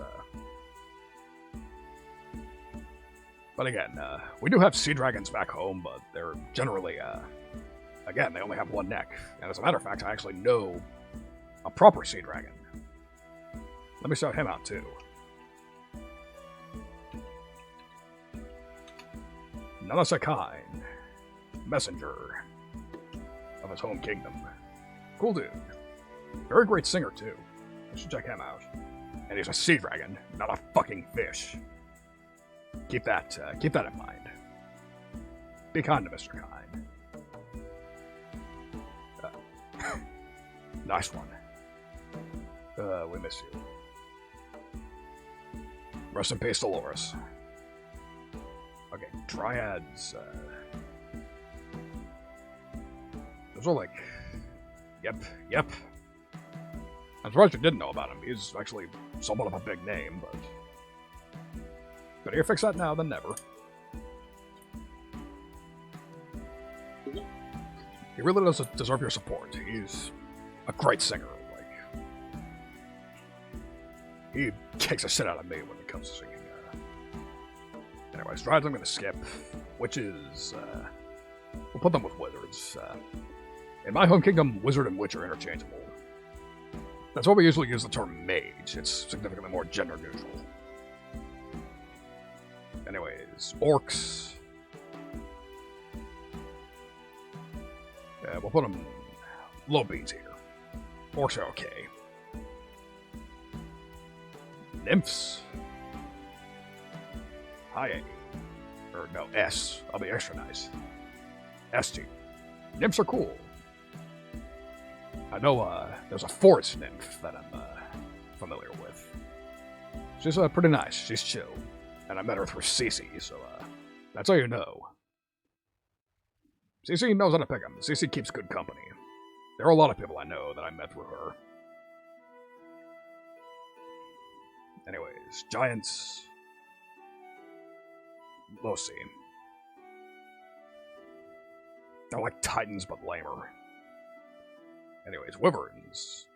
But again, we do have sea dragons back home, but they're generally, again, they only have one neck. And as a matter of fact, I actually know a proper sea dragon. Let me shout him out, too. Nanasekine, messenger of his home kingdom. Cool dude. Very great singer, too. You should check him out. And he's a sea dragon, not a fucking fish. Keep that in mind. Be kind to Mr. Kind. Nice one. We miss you. Rest in peace, Dolores. Okay, Dryads, those are like... Yep. I'm surprised you didn't know about him. He's actually somewhat of a big name, but... Better you fix that now than never. He really does deserve your support. He's a great singer. Like, he kicks a shit out of me when it comes to singing. Anyways, Dryads I'm gonna skip. Witches, we'll put them with wizards. In my home kingdom, wizard and witch are interchangeable. That's why we usually use the term mage. It's significantly more gender neutral. Anyways, orcs. Yeah, we'll put them low beans here. Orcs are okay. Nymphs. High A. Or no, S. I'll be extra nice. S tier. Nymphs are cool. I know there's a forest nymph that I'm familiar with. She's pretty nice. She's chill. And I met her through Cece, so that's how you know. Cece knows how to pick 'em. Cece keeps good company. There are a lot of people I know that I met through her. Anyways, giants... Low C. They're like titans, but lamer. Anyways, wyverns.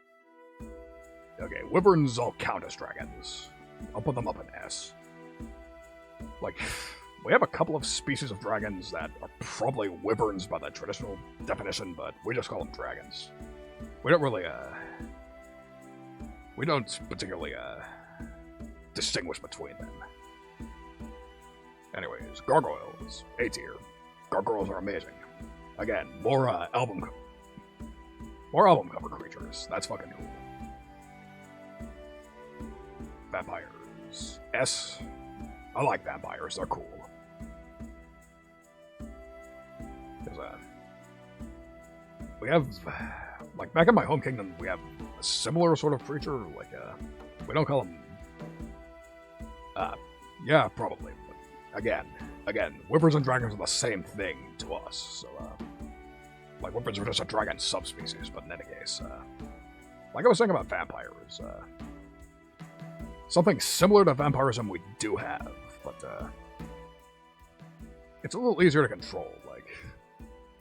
Okay, wyverns all count as dragons. I'll put them up in S. Like, we have a couple of species of dragons that are probably wyverns by the traditional definition, but we just call them dragons. We don't really, we don't particularly, distinguish between them. Anyways, gargoyles, A tier. Gargoyles are amazing. Again, more album cover creatures. That's fucking cool. Vampires, S. I like vampires. They're cool. We have, like, back in my home kingdom, we have a similar sort of creature. Like, we don't call them. Yeah, probably. Again, wyverns and dragons are the same thing to us, so, like, wyverns are just a dragon subspecies, but in any case, like I was saying about vampires, something similar to vampirism we do have, but, it's a little easier to control. Like,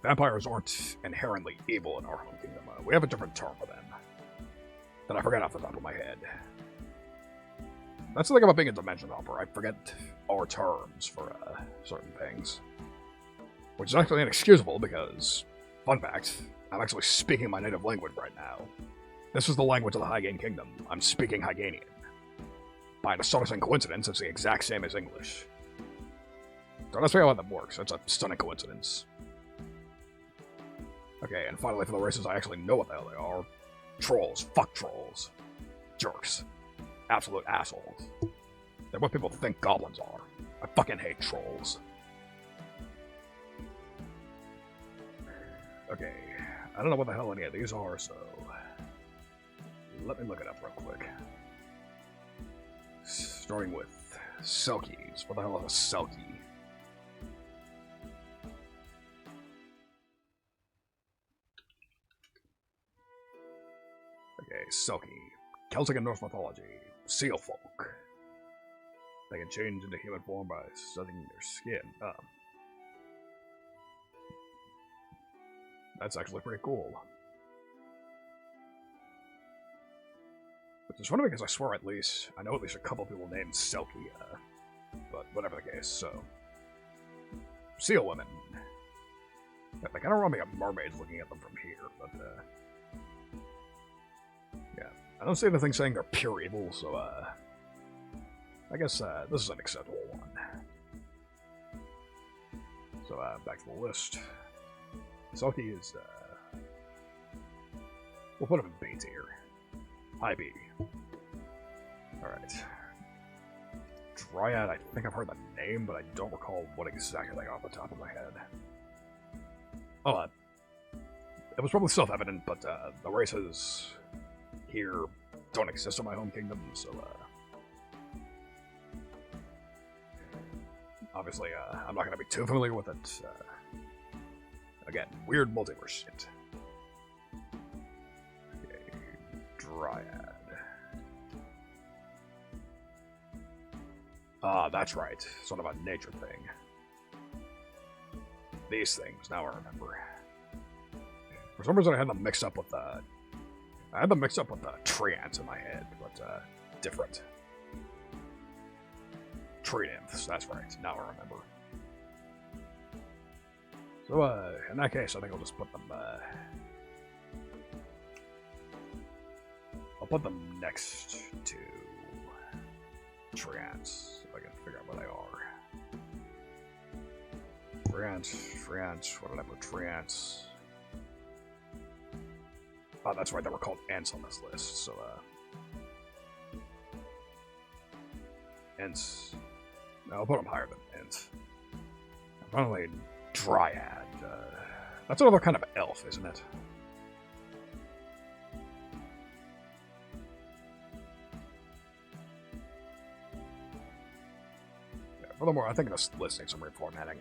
vampires aren't inherently evil in our home kingdom. We have a different term for them that I forget off the top of my head. That's the thing about being a dimension hopper. I forget our terms for certain things. Which is actually inexcusable because, fun fact, I'm actually speaking my native language right now. This is the language of the Highgaine Kingdom. I'm speaking Hygainean. By an astonishing coincidence, it's the exact same as English. Don't ask me how that works. It's a stunning coincidence. Okay, and finally for the races I actually know what the hell they are. Trolls. Fuck trolls. Jerks. Absolute assholes. They're what people think goblins are. I fucking hate trolls. Okay, I don't know what the hell any of these are, so... let me look it up real quick. Starting with Selkies. What the hell is a Selkie? Okay, Selkie. Celtic and Norse mythology. Seal folk. They can change into human form by studying their skin. That's actually pretty cool. Which is funny because I swear I know at least a couple people named Selkie, but whatever the case, so. Seal women. Yeah, they kind of remind me of mermaids looking at them from here, but, yeah. I don't see anything saying they're pure evil, so, I guess, this is an acceptable one. So, back to the list. Selkie is, we'll put him in B tier. High B. Alright. Dryad, I think I've heard the name, but I don't recall what exactly off the top of my head. Oh, it was probably self-evident, but the races here don't exist in my home kingdom, so obviously I'm not gonna be too familiar with it. Again, weird multiverse shit. Okay, Dryad. Ah, that's right. Sort of a nature thing. These things, now I remember. For some reason I had them mixed up with tree ants in my head, but different. Tree nymphs, that's right, now I remember. So, in that case, I think I'll just put them, I'll put them next to tree ants, if I can figure out where they are. Tree ants, what did I put? Tree ants. Oh, that's right, they were called ants on this list, so, ants. No, I'll put them higher than ants. And finally, Dryad. That's another kind of elf, isn't it? Yeah, furthermore, I think this list needs some reformatting.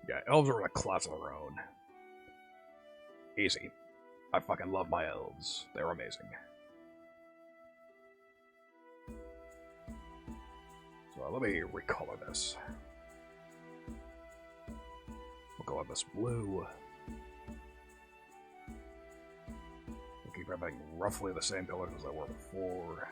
Yeah, elves are in a class of their own. Easy. I fucking love my elves. They're amazing. So let me recolor this. We'll color this blue. We'll keep everything roughly the same colors as they were before.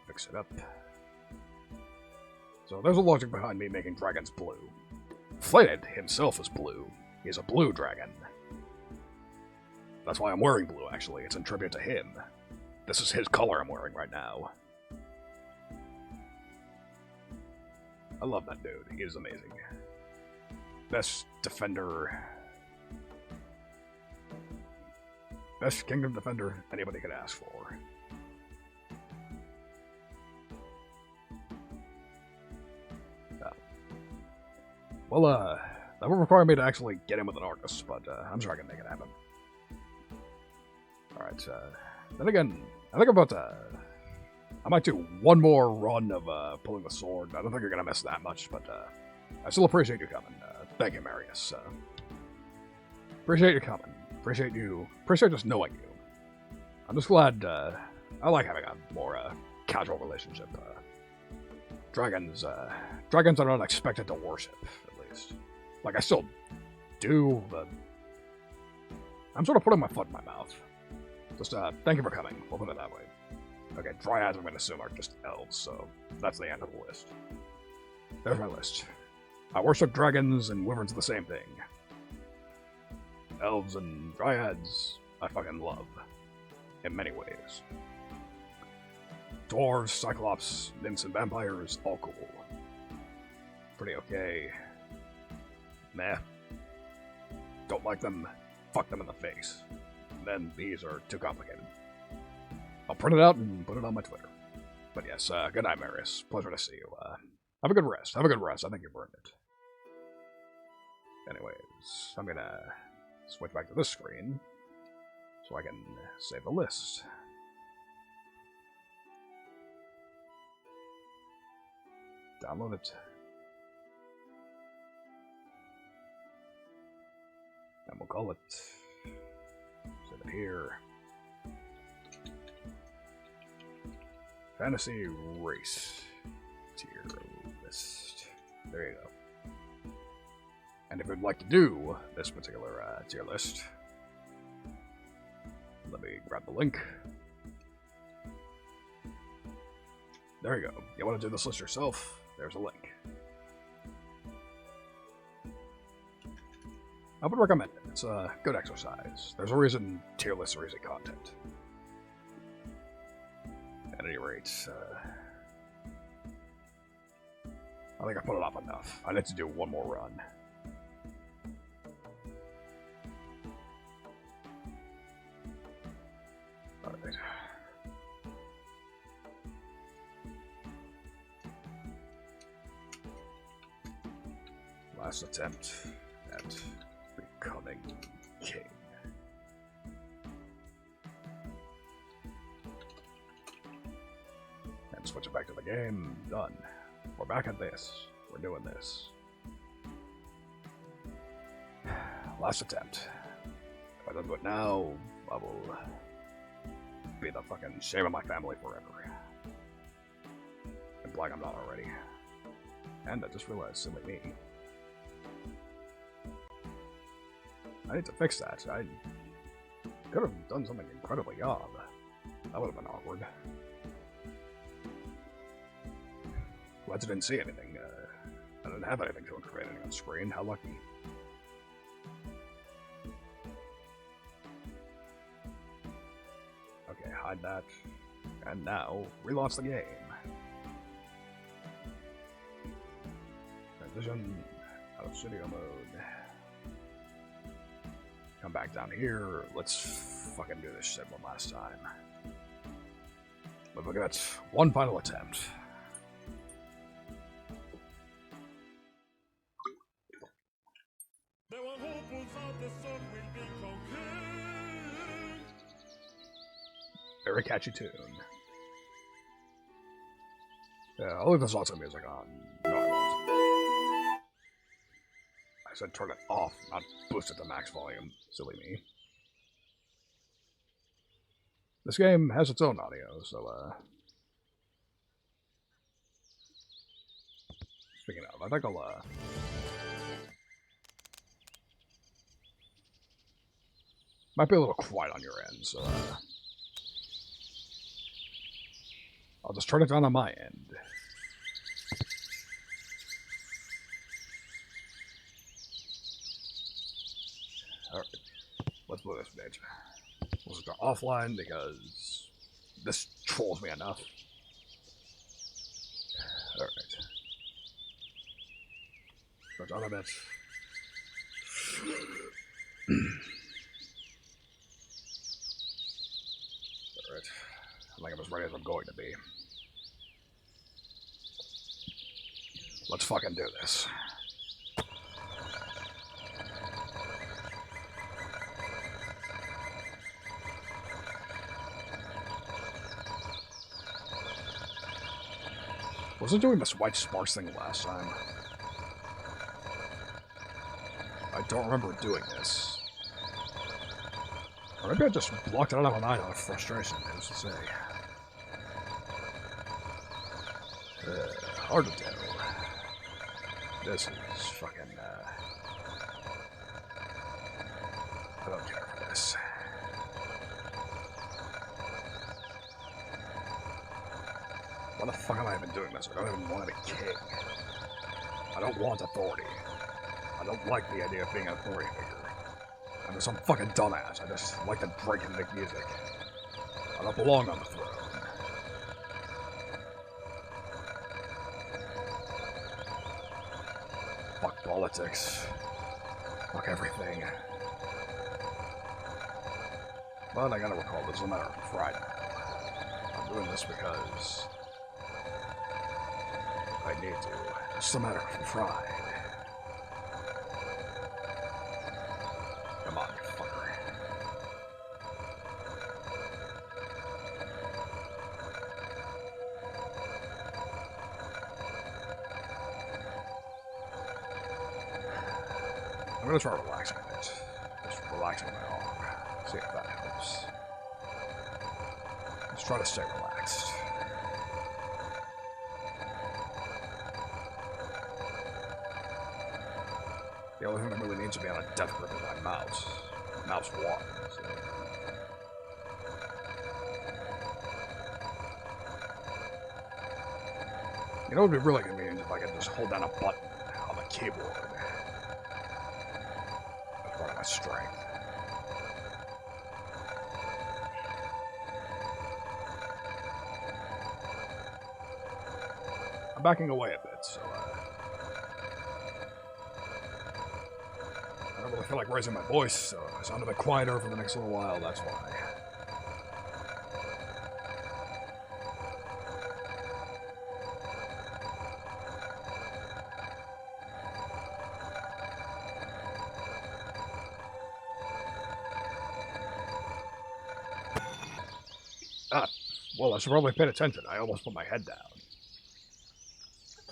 Fix it up. So there's a logic behind me making dragons blue. Flated himself is blue. He's a blue dragon. That's why I'm wearing blue, actually. It's in tribute to him. This is his color I'm wearing right now. I love that dude. He is amazing. Best defender... Best kingdom defender anybody could ask for. Well, that would require me to actually get in with an artist, but I'm sure I can make it happen. Alright, then again, I think about I might do one more run of pulling the sword. I don't think you're going to miss that much, but I still appreciate you coming. Thank you, Marius. Appreciate you coming. Appreciate just knowing you. I'm just glad, I like having a more casual relationship. Dragons are not expected to worship, at least. Like, I still do, but I'm sort of putting my foot in my mouth. Just, thank you for coming. We'll put it that way. Okay, Dryads, I'm going to assume, are just elves, so that's the end of the list. There's my list. I worship dragons and wyverns the same thing. Elves and Dryads, I fucking love. In many ways. Dwarves, Cyclops, nymphs, and vampires, all cool. Pretty okay. Meh. Don't like them, fuck them in the face. Then these are too complicated. I'll print it out and put it on my Twitter. But yes, good night, Marius. Pleasure to see you. Have a good rest. Have a good rest. I think you've earned it. Anyways, I'm gonna switch back to this screen so I can save the list. Download it. And we'll call it. Save it here. Fantasy Race tier list. There you go. And if you'd like to do this particular tier list, let me grab the link. There you go. You want to do this list yourself? There's a link. I would recommend it. It's a good exercise. There's a reason tier lists are easy content. At any rate, I think I put it off enough. I need to do one more run. Alright. Last attempt at becoming king. And switch it back to the game. Done. We're back at this. We're doing this. Last attempt. If I don't do it now, I will be the fucking shame of my family forever. Implying I'm not already. And I just realized, silly me. I need to fix that. I could have done something incredibly odd. That would have been awkward. Glad you didn't see anything. I didn't have anything to incriminate on screen. How lucky. Okay, hide that. And now, relaunch the game. Transition out of studio mode. Come back down here. Let's fucking do this shit one last time. But look at that. One final attempt. Very catchy tune. Yeah, I'll leave the salsa music on. No, I won't. I said turn it off, not boost it to max volume. Silly me. This game has its own audio, so, speaking of, I think I'll, might be a little quiet on your end, so, I'll just turn it down on my end. Alright, let's blow this bitch. We'll just go offline because this trolls me enough. Alright. Go down a bit. Alright. I think I'm as ready as I'm going to be. Let's fucking do this. Was I doing this white sparks thing last time? I don't remember doing this. Or maybe I just blocked it out of my mind out of frustration, who's to say. Hard to tell. This is fucking, I don't care for this. Why the fuck am I even doing this? I don't even want to be king. I don't want authority. I don't like the idea of being an authority figure. I'm just some fucking dumbass. I just like to drink and make music. I don't belong on the throne. Fuck politics. Fuck everything. But I gotta recall this is a matter of pride now. I'm doing this because I need to. It's just a matter of pride. Come on, you fucker. I'm gonna try relaxing a bit. Just relaxing my arm. See if that helps. Let's try to stay relaxed. The only thing that really needs to be on a death grip is my mouse. Mouse 1. So. You know, it would be really convenient if I could just hold down a button on the keyboard. That's part of my strength. I'm backing away a bit, so don't really feel like raising my voice, so I sound a bit quieter for the next little while, that's why. Well, I should probably pay attention. I almost put my head down.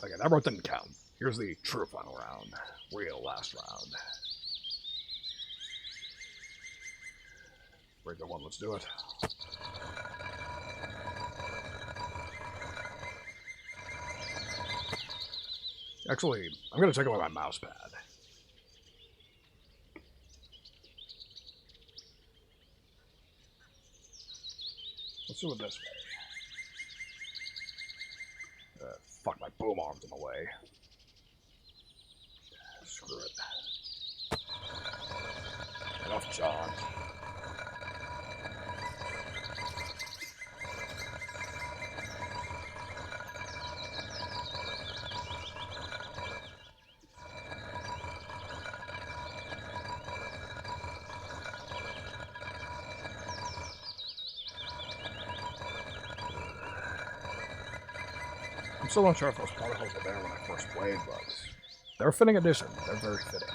Okay, that round didn't count. Here's the true final round. Real last round. Break the one, let's do it. Actually, I'm gonna take away my mouse pad. Let's do it this way. Fuck, my boom arm's in the way. Screw it. Enough, John. I'm still not sure if those particles were there when I first played, but they're a fitting addition. They're very fitting.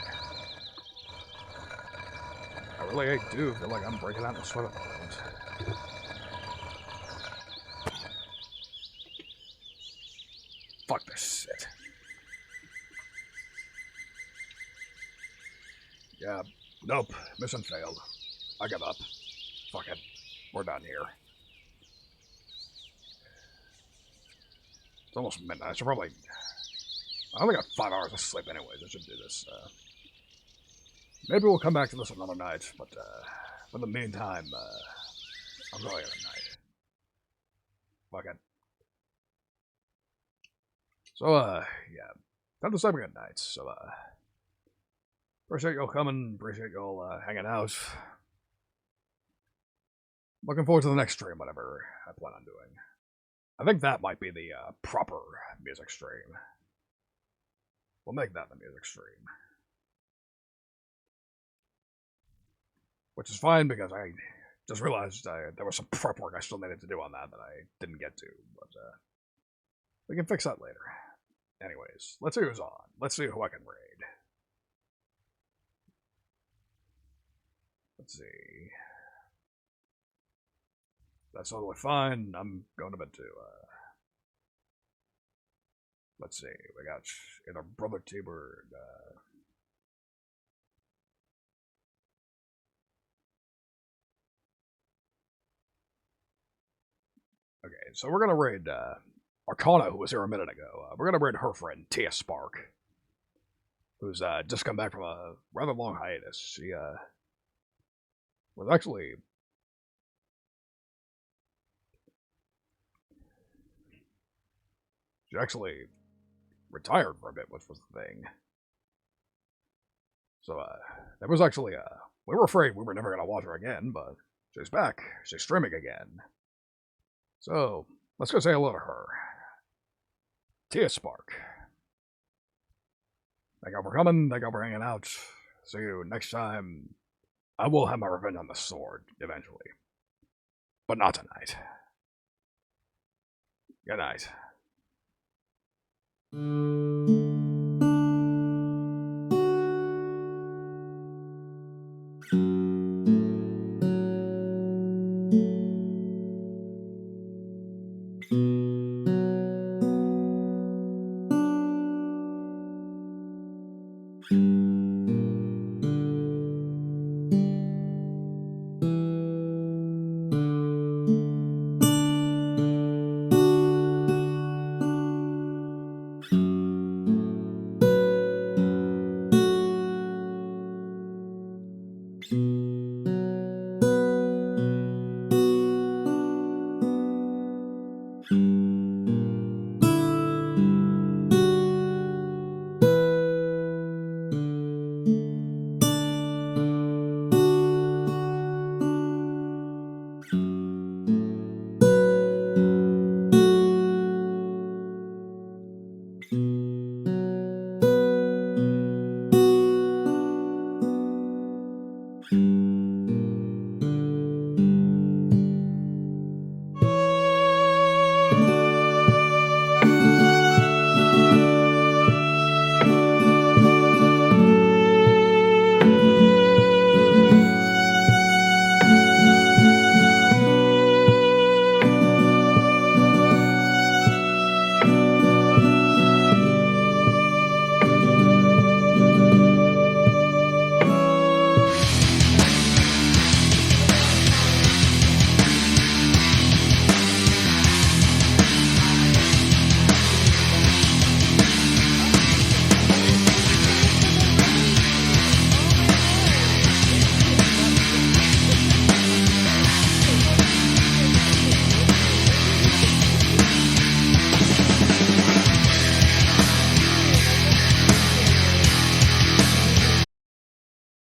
I really do feel like I'm breaking out in the sweat at the moment. Fuck this shit. Yeah, nope. Mission failed. I give up. Fuck it. We're done here. It's almost midnight. I should probably... I only got 5 hours of sleep anyways. I should do this. Maybe we'll come back to this another night, but for the meantime, I'm going at night. Fuck it. So, yeah. Time to say good night. So, appreciate y'all coming. Appreciate y'all hanging out. Looking forward to the next stream, whatever I plan on doing. I think that might be the proper music stream. We'll make that the music stream. Which is fine because I just realized there was some prep work I still needed to do on that I didn't get to. But we can fix that later. Anyways, let's see who's on. Let's see who I can raid. Let's see. That's totally fine. I'm going to bed too. Let's see. We got either Brother T-Bird. Okay, so we're going to raid Arcana, who was here a minute ago. We're going to raid her friend, Tia Spark, who's just come back from a rather long hiatus. She was actually... She actually retired for a bit, which was the thing. So, that was actually, we were afraid we were never going to watch her again, but she's back. She's streaming again. So, let's go say hello to her. Tia Spark. Thank you for coming. Thank you for hanging out. See you next time. I will have my revenge on the sword, eventually. But not tonight. Good night.